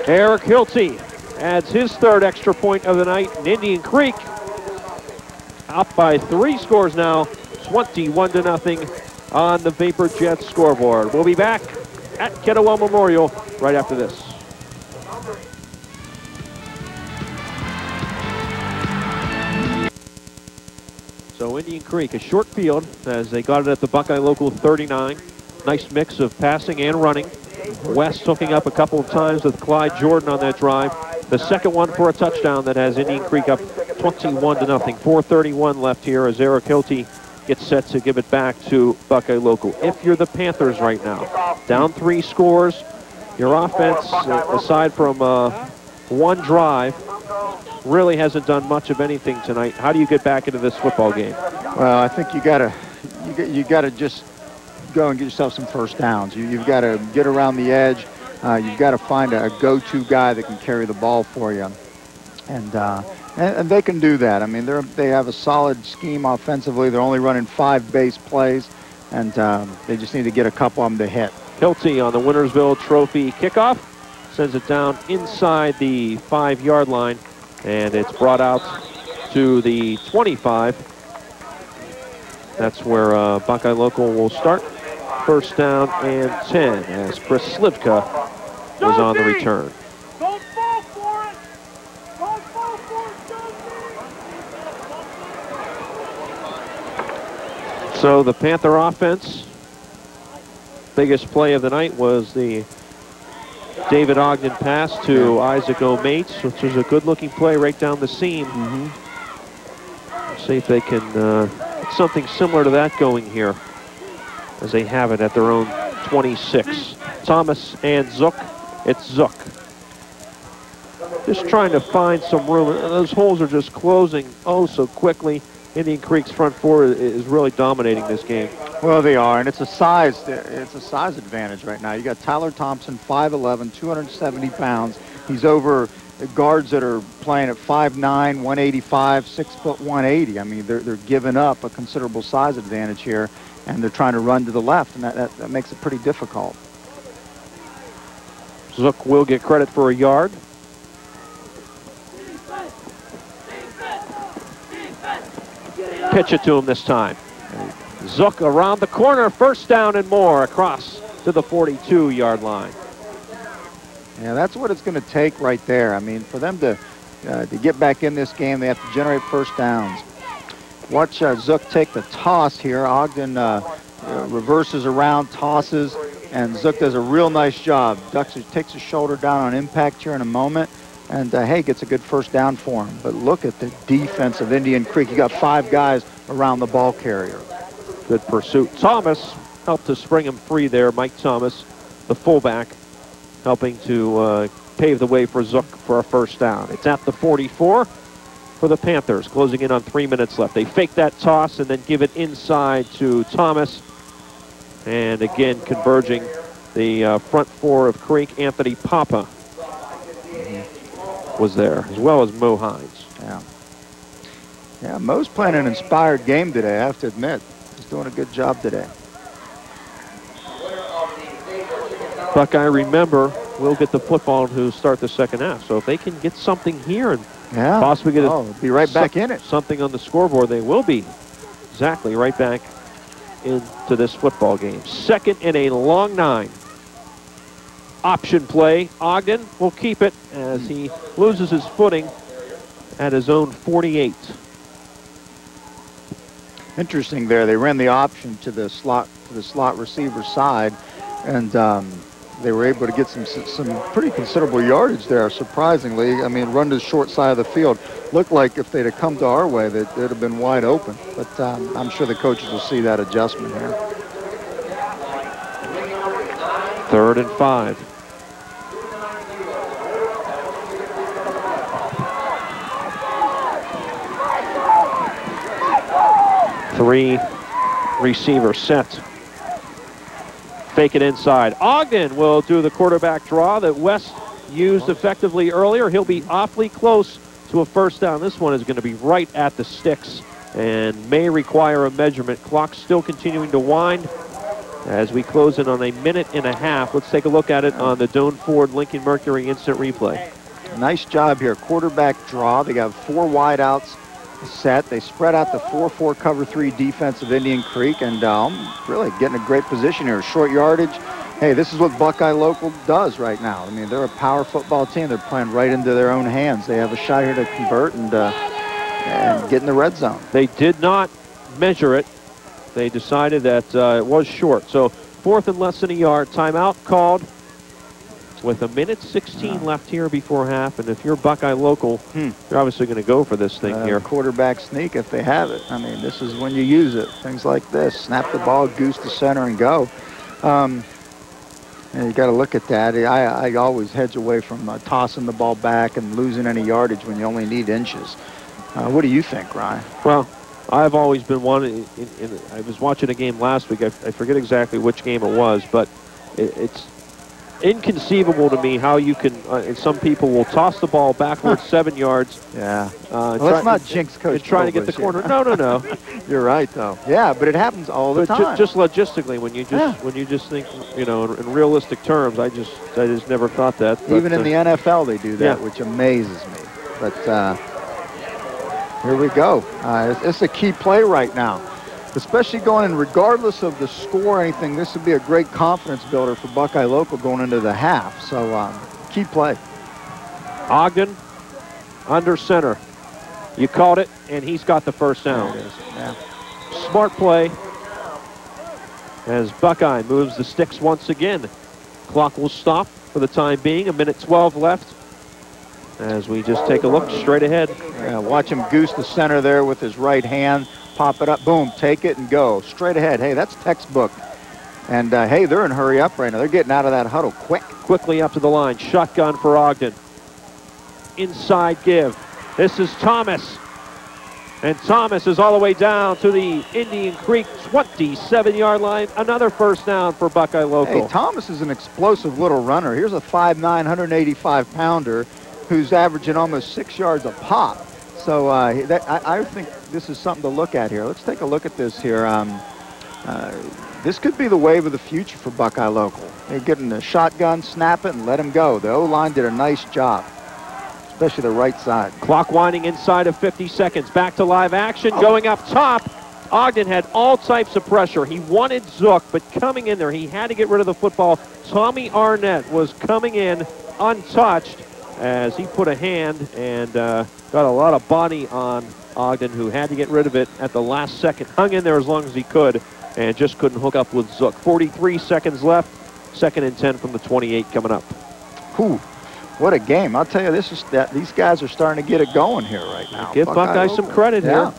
Eric Hilty adds his 3rd extra point of the night. And Indian Creek up by 3 scores now, 21-0 on the Vapor Jets scoreboard. We'll be back at Kettlewell Memorial right after this. So Indian Creek, a short field as they got it at the Buckeye Local 39. Nice mix of passing and running. West hooking up a couple of times with Clyde Jordan on that drive. The 2nd one for a touchdown that has Indian Creek up 21-0. 4:31 left here as Eric Hilty gets set to give it back to Buckeye Local. If you're the Panthers right now, down 3 scores, your offense, aside from one drive, really hasn't done much of anything tonight. How do you get back into this football game? Well, I think you gotta just go and get yourself some 1st downs. You've got to get around the edge. You've got to find a go-to guy that can carry the ball for you, and they can do that. I mean, they have a solid scheme offensively. They're only running 5 base plays, and they just need to get a couple of them to hit. Hilty on the Wintersville Trophy kickoff. Sends it down inside the 5-yard line, and it's brought out to the 25. That's where Buckeye Local will start. First down and 10 as Chris Slivka was on the return. Don't fall for it! Don't fall for it, So the Panther offense, biggest play of the night was the David Ogden pass to Isaac O'Mates, which was a good-looking play right down the seam. See if they can get something similar to that going here, as they have it at their own 26. Thomas and Zook. It's Zook. Just trying to find some room. Those holes are just closing oh so quickly. Indian Creek's front four is really dominating this game. Well, they are, and it's a size advantage right now. You got Tyler Thompson, 5'11", 270 pounds. He's over the guards that are playing at 5'9", 185, 6 foot 180. I mean, they're giving up a considerable size advantage here, and they're trying to run to the left, and that makes it pretty difficult. Zook will get credit for a yard. Pitch it to him this time. Zook around the corner, first down and more, across to the 42-yard line. Yeah, that's what it's going to take right there. I mean, for them to get back in this game, they have to generate first downs. Watch Zook take the toss here. Ogden reverses around, tosses, and Zook does a real nice job. Takes his shoulder down on impact here in a moment, and hey, gets a good first down for him. But look at the defense of Indian Creek. You got 5 guys around the ball carrier. Good pursuit. Thomas helped to spring him free there. Mike Thomas, the fullback, helping to pave the way for Zook for a first down. It's at the 44 for the Panthers, closing in on 3 minutes left. They fake that toss and then give it inside to Thomas. And again, converging the front four of Creek. Anthony Papa was there, as well as Mo Hines. Yeah, Mo's playing an inspired game today, I have to admit. He's doing a good job today. Buckeye, remember, will get the football to start the second half. So if they can get something here and possibly get be right back in it. Something on the scoreboard, they will be exactly right back into this football game. Second and a long 9. Option play. Ogden will keep it as he loses his footing at his own 48. Interesting there. They ran the option to the slot receiver side, and they were able to get some pretty considerable yardage there, surprisingly. I mean, run to the short side of the field. Looked like if they'd have come to our way, they'd have been wide open. But I'm sure the coaches will see that adjustment here. 3rd and 5. Three receiver set. Fake it inside. Ogden will do the quarterback draw that West used effectively earlier. He'll be awfully close to a first down. This one is going to be right at the sticks and may require a measurement. Clock still continuing to wind as we close in on a minute and a half. Let's take a look at it on the Doane Ford Lincoln Mercury instant replay. Nice job here. Quarterback draw. They got 4 wideouts set. They spread out the 4-4 cover 3 defense of Indian Creek, and really getting a great position here. Short yardage. Hey, this is what Buckeye Local does right now. I mean, they're a power football team. They're playing right into their own hands. They have a shot here to convert and get in the red zone. They did not measure it. They decided that it was short. So 4th and less than a yard. Timeout called with a minute 16 left here before half. And if you're Buckeye Local, you're obviously going to go for this thing here. Quarterback sneak if they have it. I mean, this is when you use it. Things like this. Snap the ball, goose to center, and go. And you got to look at that. I always hedge away from tossing the ball back and losing any yardage when you only need inches. What do you think, Ryan? Well, I've always been one. I was watching a game last week. I forget exactly which game it was, but it's inconceivable to me how you can, and some people will toss the ball backwards 7 yards. Yeah. Let's not jinx Coach. Trying to get the corner. No. You're right, though. Yeah, but it happens all the time. Just logistically, when you just think, you know, in realistic terms, I just never thought that. But, even in the NFL, they do that, which amazes me. But here we go. It's a key play right now, especially going in. Regardless of the score or anything, this would be a great confidence builder for Buckeye Local going into the half. So key play. Ogden under center. You caught it, and he's got the first down. There it is. Yeah. Smart play as Buckeye moves the sticks once again. Clock will stop for the time being. 1:12 left as we just take a look straight ahead. Yeah, watch him goose the center there with his right hand. Pop it up. Boom. Take it and go. Straight ahead. Hey, that's textbook. And, hey, they're in hurry up right now. They're getting out of that huddle quick. Quickly up to the line. Shotgun for Ogden. Inside give. This is Thomas. And Thomas is all the way down to the Indian Creek 27-yard line. Another first down for Buckeye Local. Hey, Thomas is an explosive little runner. Here's a 5'9", 185-pounder who's averaging almost 6 yards a pop. So I think this is something to look at here. Let's take a look at this here. This could be the wave of the future for Buckeye Local. They're getting the shotgun, snap it, and let him go. The O-line did a nice job, especially the right side. Clock winding inside of 50 seconds. Back to live action. Going up top. Ogden had all types of pressure. He wanted Zook, but coming in there, he had to get rid of the football. Tommy Arnett was coming in untouched as he put a hand and got a lot of body on Ogden, who had to get rid of it at the last second. Hung in there as long as he could and just couldn't hook up with Zook. 43 seconds left. 2nd and 10 from the 28 coming up. Whew. What a game. I'll tell you, these guys are starting to get it going here right now. Give Buckeye some credit here.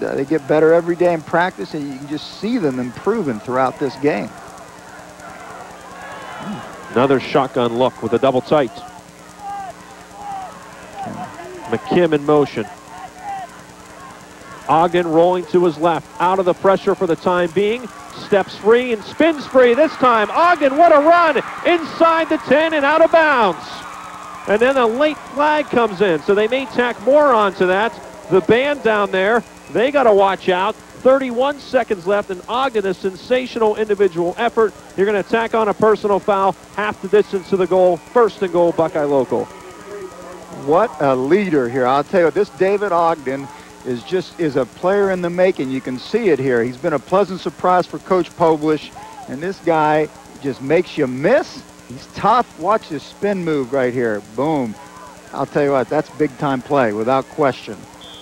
They get better every day in practice, and you can just see them improving throughout this game. Another shotgun look with a double tight. McKim in motion. Ogden rolling to his left. Out of the pressure for the time being. Steps free and spins free this time. Ogden, what a run! Inside the 10 and out of bounds. And then a late flag comes in, so they may tack more onto that. The band down there, they got to watch out. 31 seconds left, and Ogden, a sensational individual effort. You're going to tack on a personal foul, half the distance to the goal. 1st and goal, Buckeye Local. What a leader here. I'll tell you, this David Ogden is a player in the making. You can see it here. He's been a pleasant surprise for Coach Poblish, and this guy just makes you miss. He's tough. Watch this spin move right here. Boom. I'll tell you what, that's big-time play without question.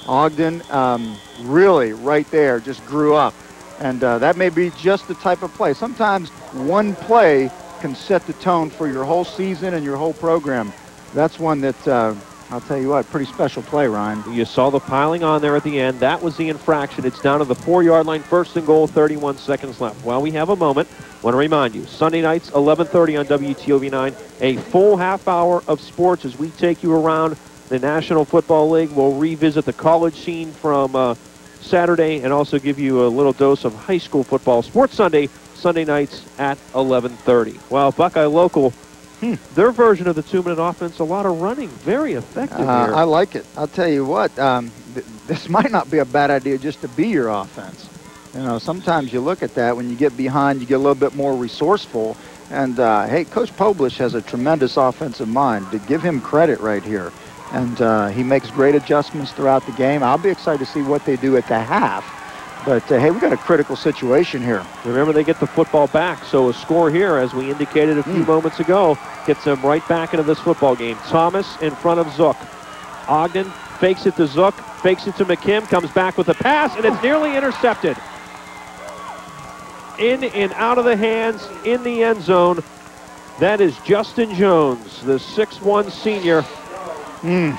Ogden really right there just grew up, and that may be just the type of play. Sometimes one play can set the tone for your whole season and your whole program. That's one that I'll tell you what, pretty special play, Ryan. You saw the piling on there at the end. That was the infraction. It's down to the 4-yard line. 1st and goal, 31 seconds left. While we have a moment, I want to remind you, Sunday nights, 11:30 on WTOV9, a full half hour of sports as we take you around the National Football League. We'll revisit the college scene from Saturday and also give you a little dose of high school football. Sports Sunday, Sunday nights at 11:30. Well, Buckeye Local, their version of the 2-minute offense, a lot of running, very effective here. I like it. I'll tell you what, this might not be a bad idea just to be your offense. You know, sometimes you look at that when you get behind, you get a little bit more resourceful. And, hey, Coach Poblish has a tremendous offensive mind. To give him credit right here. And he makes great adjustments throughout the game. I'll be excited to see what they do at the half. But, hey, we got a critical situation here. Remember, they get the football back, so a score here, as we indicated a few moments ago, gets them right back into this football game. Thomas in front of Zook. Ogden fakes it to Zook, fakes it to McKim, comes back with a pass, and it's nearly intercepted. In and out of the hands, in the end zone. That is Justin Jones, the 6'1 senior. He'd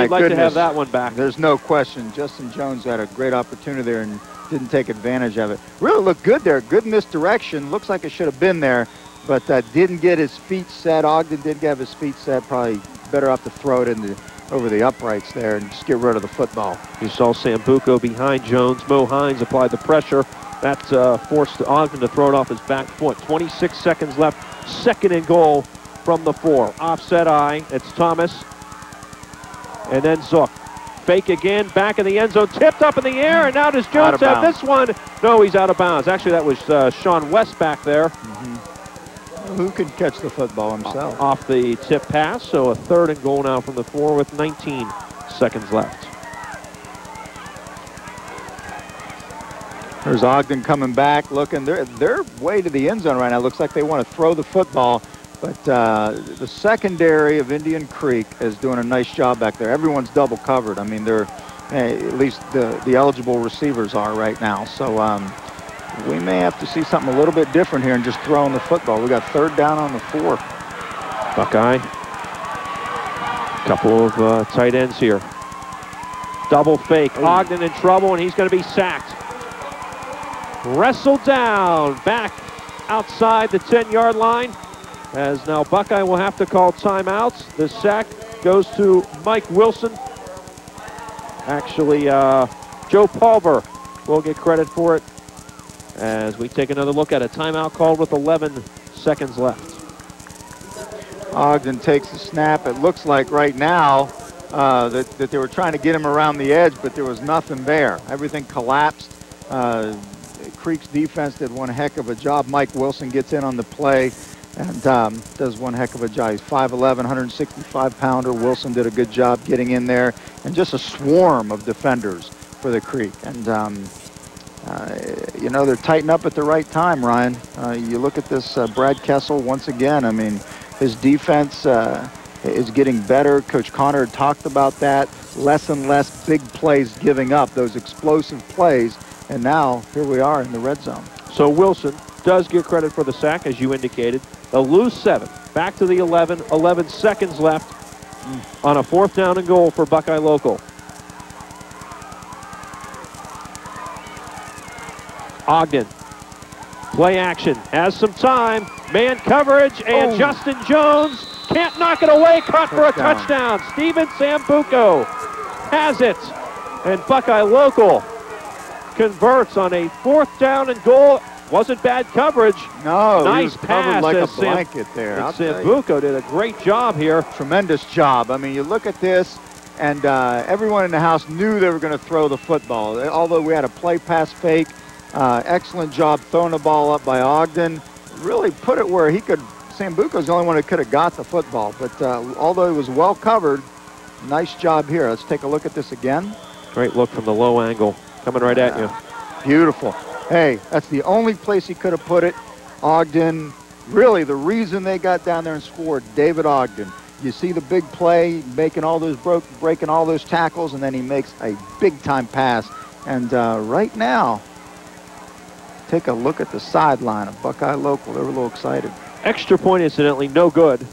like to have that one back. There's no question. Justin Jones had a great opportunity there and didn't take advantage of it. Really looked good there. Good misdirection. Looks like it should have been there, but didn't get his feet set. Ogden did have his feet set. Probably better off to throw it over the uprights there and just get rid of the football. You saw Sambuco behind Jones. Mo Hines applied the pressure. That forced Ogden to throw it off his back foot. 26 seconds left. 2nd and goal from the 4. Offset eye. It's Thomas. And then Zook Fake again, back in the end zone, tipped up in the air, and now does Jones have this one? No, he's out of bounds. Actually, that was Sean West back there. Who could catch the football himself? Off the tip pass, so a 3rd and goal now from the 4 with 19 seconds left. There's Ogden coming back, looking. They're way to the end zone right now. Looks like they want to throw the football, but the secondary of Indian Creek is doing a nice job back there. Everyone's double covered. I mean, they're at least the eligible receivers are right now. So we may have to see something a little bit different here and just throwing the football. We got 3rd down on the 4. Buckeye. Couple of tight ends here. Double fake. Ogden in trouble, and he's going to be sacked. Wrestled down, back outside the 10-yard line, as now Buckeye will have to call timeouts. The sack goes to Mike Wilson. Actually, Joe Palmer will get credit for it as we take another look at a timeout called with 11 seconds left. Ogden takes the snap. It looks like right now that they were trying to get him around the edge, but there was nothing there. Everything collapsed. Creek's defense did one heck of a job. Mike Wilson gets in on the play and does one heck of a job. He's 5'11", 165-pounder. Wilson did a good job getting in there, and just a swarm of defenders for the Creek. And you know, they're tightened up at the right time, Ryan. You look at this Brad Kessel once again. I mean, his defense is getting better. Coach Connor had talked about that. Less and less big plays giving up, those explosive plays. And now, here we are in the red zone. So Wilson does get credit for the sack, as you indicated. They'll lose 7. Back to the 11. 11 seconds left on a 4th down and goal for Buckeye Local. Ogden. Play action. Has some time. Man coverage. And Justin Jones can't knock it away. Caught for a touchdown. Steven Sambuco has it. And Buckeye Local converts on a 4th down and goal. Wasn't bad coverage. No, nice he was pass covered like a blanket there. Sambuco did a great job here. Tremendous job. I mean, you look at this, and everyone in the house knew they were going to throw the football. Although we had a play pass fake, excellent job throwing the ball up by Ogden. Really put it where he could. Sambuco's the only one that could have got the football. But although he was well covered, nice job here. Let's take a look at this again. Great look from the low angle. Coming right at you. Beautiful. Hey, that's the only place he could have put it. Ogden, really the reason they got down there and scored, David Ogden. You see the big play, making all those breaking all those tackles, and then he makes a big-time pass. And right now, take a look at the sideline of Buckeye Local. They were a little excited. Extra point, incidentally, no good.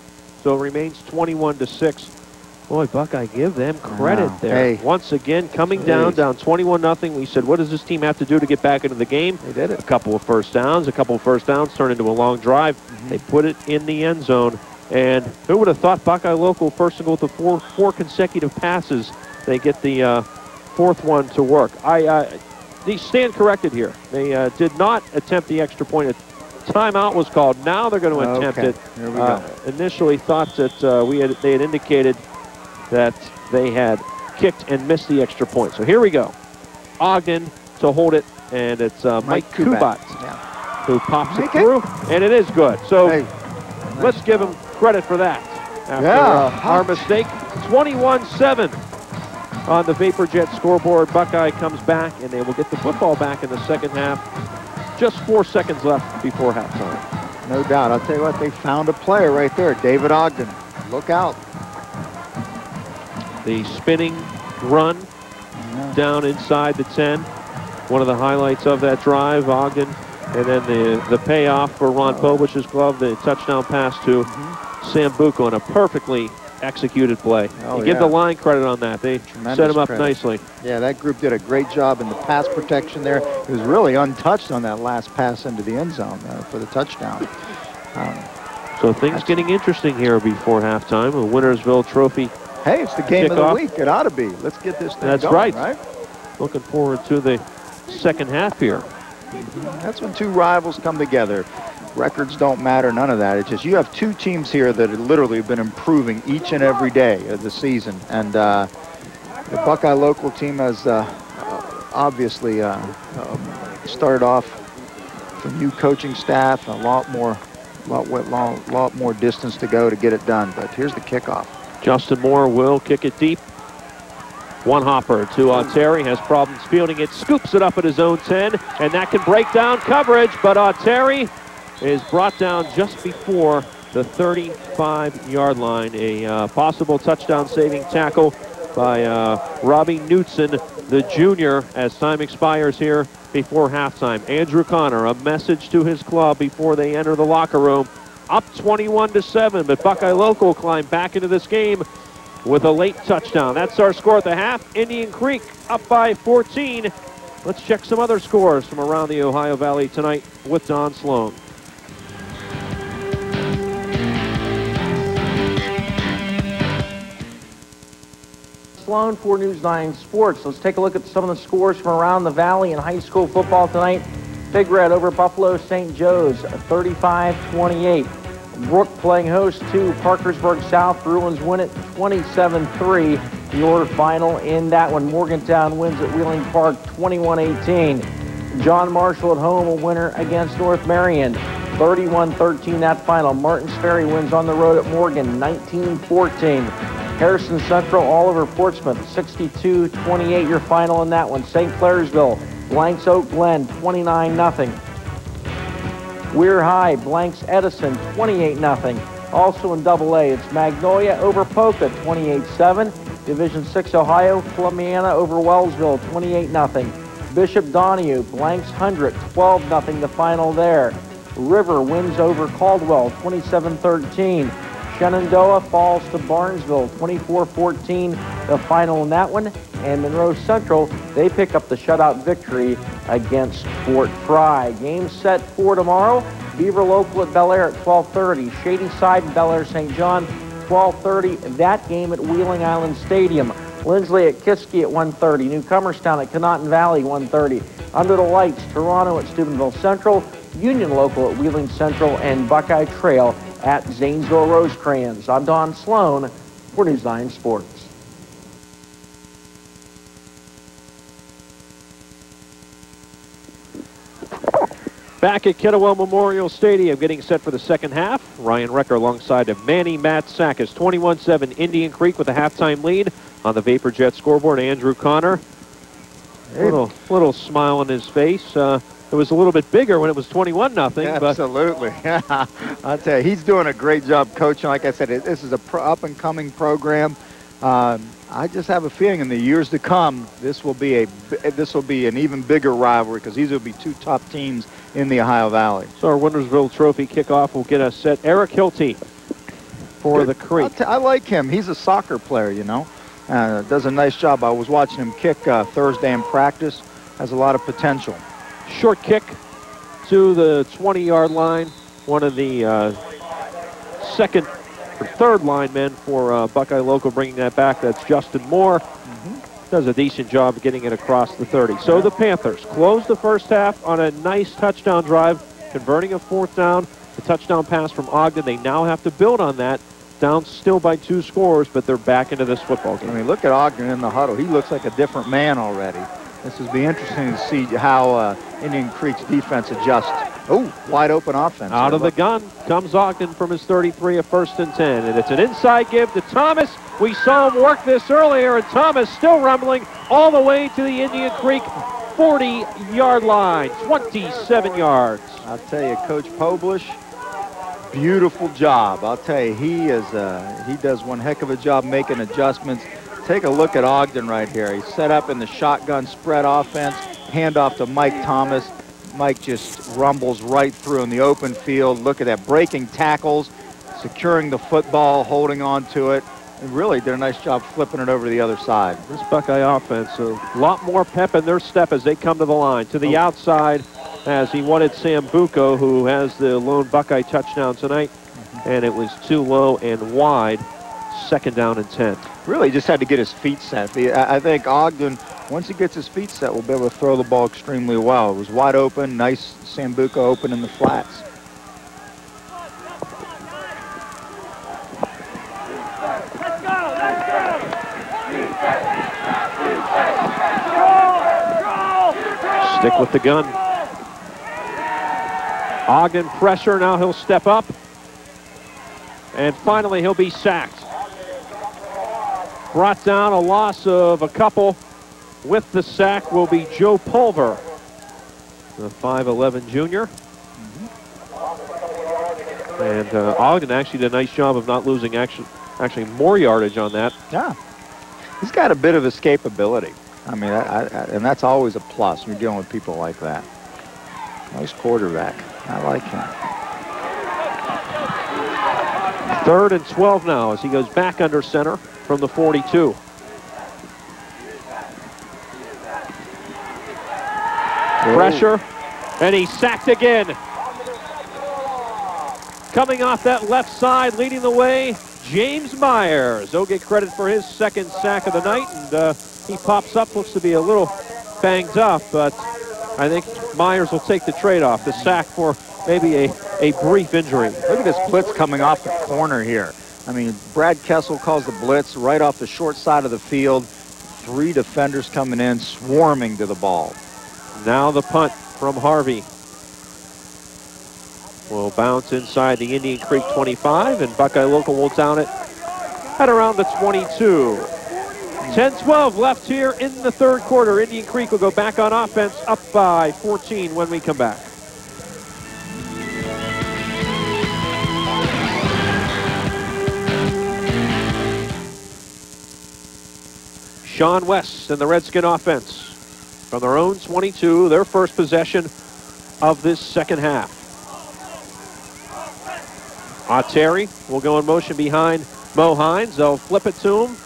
So it remains 21-6. Boy, Buckeye, give them credit there. Hey. Once again, coming down 21-0. We said, what does this team have to do to get back into the game? They did it. A couple of first downs turn into a long drive. They put it in the end zone. And who would have thought Buckeye Local first and goal to four consecutive passes. They get the 4th one to work. They stand corrected here. They did not attempt the extra point. A timeout was called. Now they're going to attempt it. Here we go. Initially thought that they had indicated that they had kicked and missed the extra point. So here we go. Ogden to hold it, and it's Mike Kubat who pops it through, and it is good. So let's give him credit for that. After our mistake, 21-7 on the Vapor Jet scoreboard. Buckeye comes back, and they will get the football back in the second half. Just 4 seconds left before halftime. No doubt. I'll tell you what, they found a player right there, David Ogden. Look out. The spinning run down inside the 10. One of the highlights of that drive, Ogden. And then the payoff for Ron Povich's glove, the touchdown pass to Sambuco on a perfectly executed play. Give the line credit on that. They set him up nicely. Yeah, that group did a great job in the pass protection there. It was really untouched on that last pass into the end zone for the touchdown. So things getting interesting here before halftime. A Wintersville Trophy. Hey, it's the game of the week. It ought to be. Let's get this thing going, right? Looking forward to the second half here. That's when two rivals come together. Records don't matter, none of that. It's just you have two teams here that have literally been improving each and every day of the season. And The Buckeye Local team has obviously started off with a new coaching staff, a lot more distance to go to get it done. But here's the kickoff. Justin Moore will kick it deep. One hopper to Terry, has problems fielding it, scoops it up at his own 10, and that can break down coverage, but Terry is brought down just before the 35-yard line. A possible touchdown-saving tackle by Robbie Knutson, the junior, as time expires here before halftime. Andrew Connor, a message to his club before they enter the locker room. Up 21-7, but Buckeye Local climb back into this game with a late touchdown. That's our score at the half. Indian Creek up by 14. Let's check some other scores from around the Ohio Valley tonight with Don Sloan. Sloan for News 9 Sports. Let's take a look at some of the scores from around the Valley in high school football tonight. Big Red over Buffalo St. Joe's, 35-28. Brook playing host to Parkersburg South. Bruins win it 27-3. Your final in that one. Morgantown wins at Wheeling Park 21-18. John Marshall at home, a winner against North Marion. 31-13 that final. Martins Ferry wins on the road at Morgan 19-14. Harrison Central all over Portsmouth 62-28 your final in that one. St. Clairsville blanks Oak Glen 29-0. Weir High blanks Edison 28-0. Also in AA, it's Magnolia over Poca 28-7. Division 6 Ohio, Columbiana over Wellsville 28-0. Bishop Donahue blanks 100 12-0 the final there. River wins over Caldwell 27-13. Shenandoah falls to Barnesville 24-14 the final in that one. And Monroe Central, they pick up the shutout victory against Fort Fry. Game set for tomorrow. Beaver Local at Bel Air at 12:30. Shady Side and Bel Air St. John 12:30. That game at Wheeling Island Stadium. Lindsley at Kiski at 1:30. Newcomerstown at Conotton Valley 1:30. Under the Lights, Toronto at Steubenville Central. Union Local at Wheeling Central, and Buckeye Trail at Zanesville Rosecrans. I'm Don Sloan for News 9 Sports. Back at Kettlewell Memorial Stadium, getting set for the second half. Ryan Recker alongside of Manny Matsakis. 21-7 Indian Creek with a halftime lead on the Vapor Jet scoreboard. Andrew Connor, little smile on his face. It was a little bit bigger when it was 21-0. Absolutely. I'll tell you, he's doing a great job coaching. Like I said, this is a up-and-coming program. I just have a feeling in the years to come, this will be an even bigger rivalry because these will be two top teams in the Ohio Valley. So our Wintersville Trophy kickoff will get us set. Eric Hilty for the Creek. I like him. He's a soccer player, you know. Does a nice job. I was watching him kick Thursday in practice. Has a lot of potential. Short kick to the 20-yard line. One of the second or third linemen for Buckeye Local bringing that back. That's Justin Moore. Does a decent job getting it across the 30. So the Panthers close the first half on a nice touchdown drive, converting a fourth down. The touchdown pass from Ogden. They now have to build on that. Down still by 2 scores, but they're back into this football game. I mean, look at Ogden in the huddle. He looks like a different man already. This will be interesting to see how Indian Creek's defense adjusts. Oh, wide open offense. Out of the gun comes Ogden from his 33, a 1st and 10. And it's an inside give to Thomas. We saw him work this earlier, and Thomas still rumbling all the way to the Indian Creek 40-yard line, 27 yards. I'll tell you, Coach Poblish, beautiful job. I'll tell you, he does one heck of a job making adjustments. Take a look at Ogden right here. He's set up in the shotgun spread offense, handoff to Mike Thomas. Mike just rumbles right through in the open field. Look at that, breaking tackles, securing the football, holding on to it. And really did a nice job flipping it over to the other side. This Buckeye offense, a lot more pep in their step as they come to the line. To the outside, as he wanted Sambuco, who has the lone Buckeye touchdown tonight. And it was too low and wide. 2nd down and 10. Really just had to get his feet set. I think Ogden, once he gets his feet set, will be able to throw the ball extremely well. It was wide open, nice Sambuco open in the flats. Stick with the gun. Ogden pressure, now he'll step up. And finally he'll be sacked. Brought down, a loss of a couple. With the sack will be Joe Pulver, the 5'11" junior. And Ogden actually did a nice job of not losing actually more yardage on that. Yeah, he's got a bit of escapability. I mean, and that's always a plus when you're dealing with people like that. Nice quarterback. I like him. 3rd and 12 now as he goes back under center from the 42. Pressure, and he's sacked again. Coming off that left side, leading the way, James Myers. He'll get credit for his 2nd sack of the night, and he pops up, looks to be a little banged up, but I think Myers will take the trade-off, the sack for maybe a brief injury. Look at this blitz coming off the corner here. I mean, Brad Kessel calls the blitz right off the short side of the field. 3 defenders coming in, swarming to the ball. Now the punt from Harvey. Will bounce inside the Indian Creek 25, and Buckeye Local will down it at around the 22. 10-12 left here in the 3rd quarter. Indian Creek will go back on offense, up by 14 when we come back. Sean West and the Redskin offense from their own 22, their first possession of this 2nd half. Terry will go in motion behind Mo Hines. They'll flip it to him.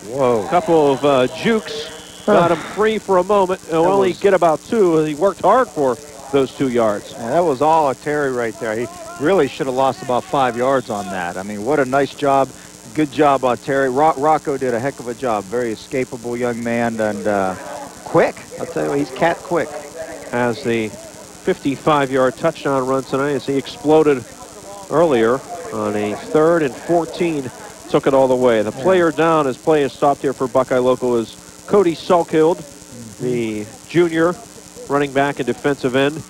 Whoa. A couple of jukes got him free for a moment. He'll only get about 2. He worked hard for those 2 yards. Yeah, that was all Terry right there. He really should have lost about 5 yards on that. I mean, what a nice job. Good job, Terry. Rocco did a heck of a job. Very escapable young man and quick. I'll tell you what, he's cat quick. Has the 55-yard touchdown run tonight as he exploded earlier on a 3rd and 14. Took it all the way. The player down as play is stopped here for Buckeye Local is Cody Sulkild, the junior running back and defensive end.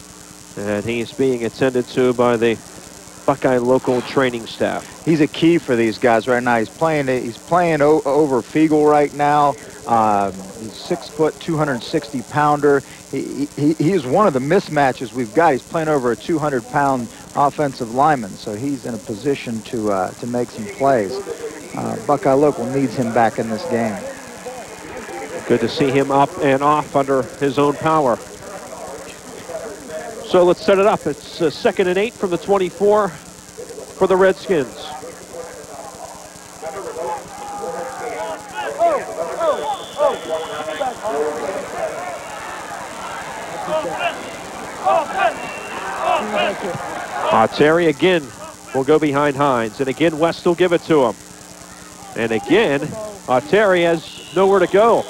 And he's being attended to by the Buckeye Local training staff. He's a key for these guys right now. He's playing over Fiegel right now. He's 6 foot, 260-pounder. He is one of the mismatches we've got. He's playing over a 200-pound offensive lineman, so he's in a position to make some plays. Buckeye Local needs him back in this game. Good to see him up and off under his own power. So let's set it up. It's 2nd and 8 from the 24 for the Redskins. Terry again will go behind Hines, and again West will give it to him. And again, Terry has nowhere to go.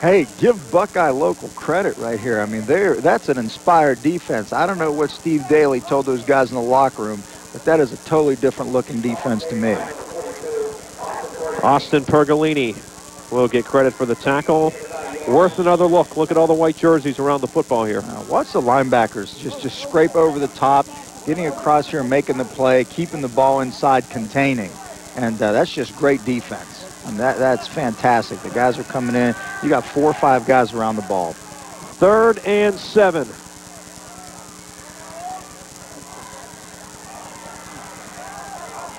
Hey, give Buckeye Local credit right here. I mean, that's an inspired defense. I don't know what Steve Daly told those guys in the locker room, but that is a totally different looking defense to me. Austin Pergolini will get credit for the tackle. Worth another look. Look at all the white jerseys around the football here. Watch the linebackers just scrape over the top, getting across here, making the play, keeping the ball inside, containing. And that's just great defense. And that's fantastic. The guys are coming in. You got 4 or 5 guys around the ball. 3rd and 7.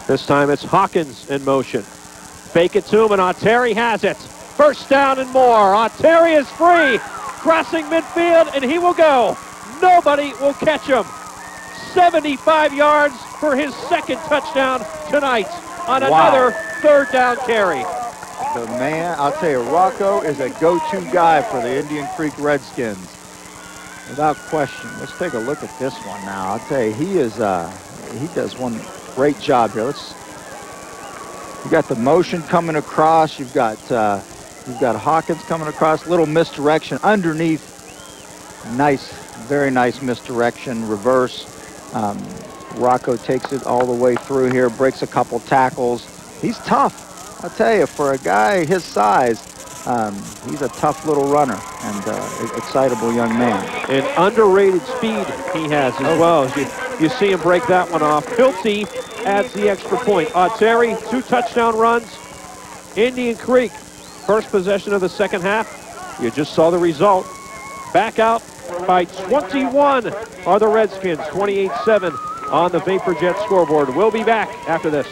This time it's Hawkins in motion. Fake it to him, and Terry has it. First down and more. Terry is free. Crossing midfield, and he will go. Nobody will catch him. 75 yards for his 2nd touchdown tonight on another 3rd down carry. The man, I'll tell you, Rocco is a go-to guy for the Indian Creek Redskins, without question. Let's take a look at this one now. I'll tell you, he does one great job here. You got the motion coming across. You've got Hawkins coming across. Little misdirection underneath. Nice, very nice misdirection. Reverse. Rocco takes it all the way through here. Breaks a couple tackles. He's tough. I'll tell you, for a guy his size, He's a tough little runner and excitable young man. And underrated speed he has as well. You see him break that one off. Hilty adds the extra point. Terry, 2 touchdown runs. Indian Creek, first possession of the second half. You just saw the result. Back out by 21 are the Redskins, 28-7 on the Vapor Jet scoreboard. We'll be back after this.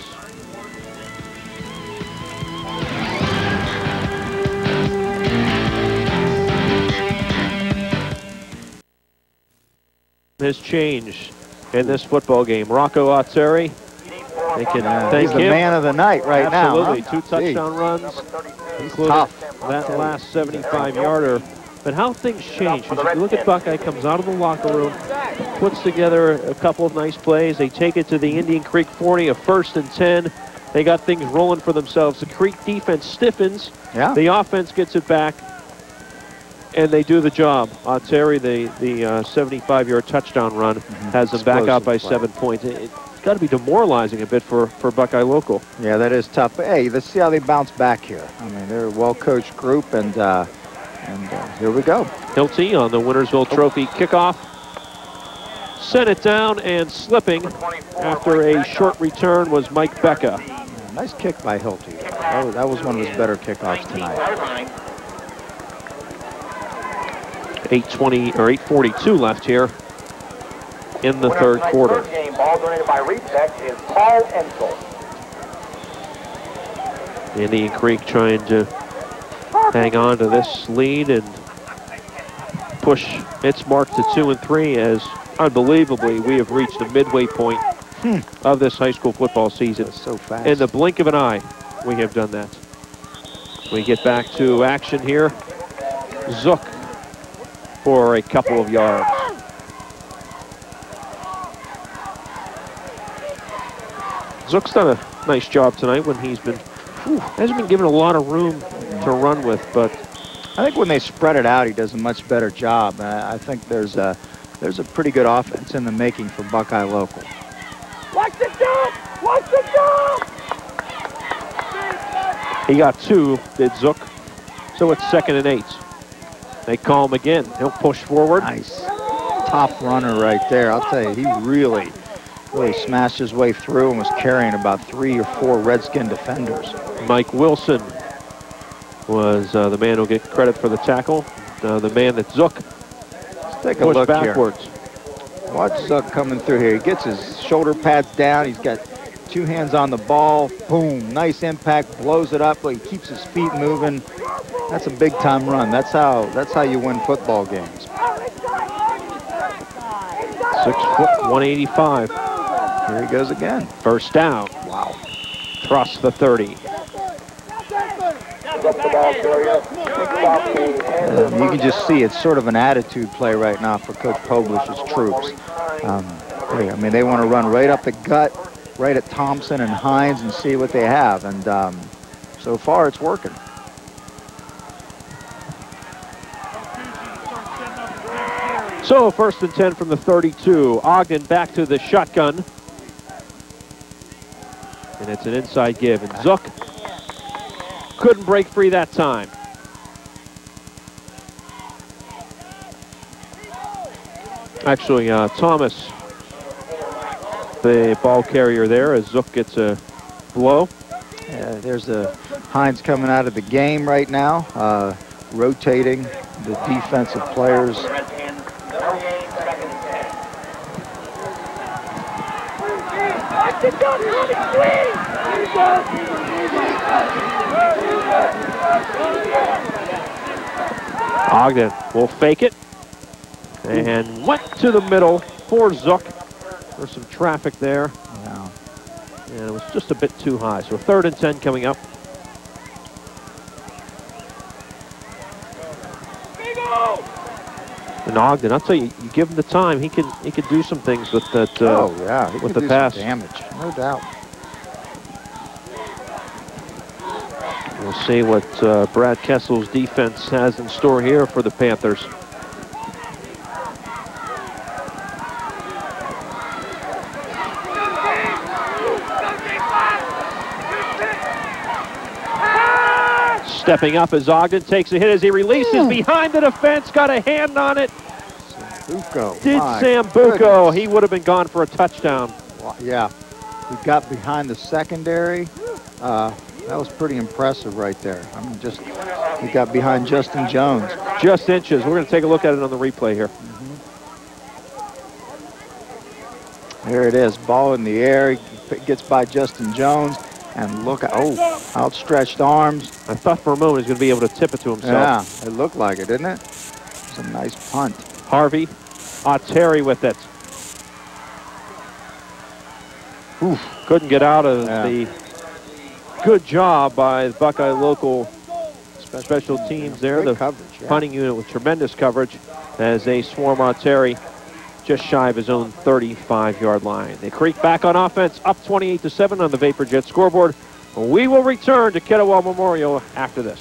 Has changed in this football game. Rocco Atzeri, they can thank he's the him. Man of the night right now. Absolutely, 2 touchdown runs, including that last 75-yarder. But how things change. As you look at Buckeye, comes out of the locker room, puts together a couple of nice plays. They take it to the Indian Creek 40, a 1st and 10. They got things rolling for themselves. The Creek defense stiffens. Yeah. The offense gets it back, and they do the job. Terry, the 75-yard touchdown run, has them back out by 7 points. It's got to be demoralizing a bit for Buckeye Local. Yeah, that is tough. But hey, let's see how they bounce back here. I mean, they're a well-coached group, and here we go. Hilty on the Wintersville Trophy kickoff. Sent it down, and slipping after a short return was Mike Becca. Yeah, nice kick by Hilty. That was one of his better kickoffs tonight. 8:20 or 8:42 left here in the third quarter. Ball donated by Retech is Paul Ensel. Indian Creek trying to hang on to this lead and push its mark to 2 and 3 as unbelievably we have reached the midway point of this high school football season. That's so fast. In the blink of an eye, we have done that. We get back to action here. Zook for a couple of yards. Zook's done a nice job tonight when he's been, hasn't been given a lot of room to run with, but I think when they spread it out, he does a much better job. I think there's a pretty good offense in the making for Buckeye Local. Watch the jump! Watch the jump! he got 2, did Zook. So it's 2nd and 8. They call him again. He'll push forward. Nice. Top runner right there. I'll tell you, he really smashed his way through and was carrying about 3 or 4 Redskin defenders. Mike Wilson was the man who'll get credit for the tackle. The man that Zook Take a pushed look backwards. here. Watch Zook coming through here. He gets his shoulder pads down. He's got 2 hands on the ball. Boom. Nice impact. Blows it up, but he keeps his feet moving. That's a big-time run. That's how you win football games. 6 foot, 185. Here he goes again. First down. Wow. Across the 30. You can just see it's sort of an attitude play right now for Coach Poblish's troops. I mean, they want to run right up the gut, right at Thompson and Hines and see what they have. And so far, it's working. So 1st and 10 from the 32. Ogden back to the shotgun. And it's an inside give. And Zook couldn't break free that time. Actually, Thomas, the ball carrier there, as Zook gets a blow. There's a Hines coming out of the game right now, rotating the defensive players. Ogden will fake it and went to the middle for Zook. There's some traffic there. Wow. And it was just a bit too high. So 3rd and 10 coming up. And Ogden, I'll tell you, you give him the time, he can do some things with that. Oh yeah, he with can the do pass. some damage, no doubt. We'll see what Brad Kessel's defense has in store here for the Panthers. Stepping up as Ogden takes a hit as he releases behind the defense, got a hand on it. Sambuco. Did Sambuco. He would have been gone for a touchdown. Well, yeah, he got behind the secondary. That was pretty impressive right there. I mean, he got behind Justin Jones. Just inches. We're going to take a look at it on the replay here. There it is, ball in the air. He gets by Justin Jones, and look at, outstretched arms. I thought for a moment he was going to be able to tip it to himself. Yeah, it looked like it, didn't it? It's a nice punt. Harvey, Terry with it. Oof, couldn't get out of the good job by the Buckeye Local special teams there. The coverage, punting unit with tremendous coverage as they swarm Terry just shy of his own 35-yard line. They creep back on offense, up 28-7 on the Vapor Jet scoreboard. We will return to Kettlewell Memorial after this.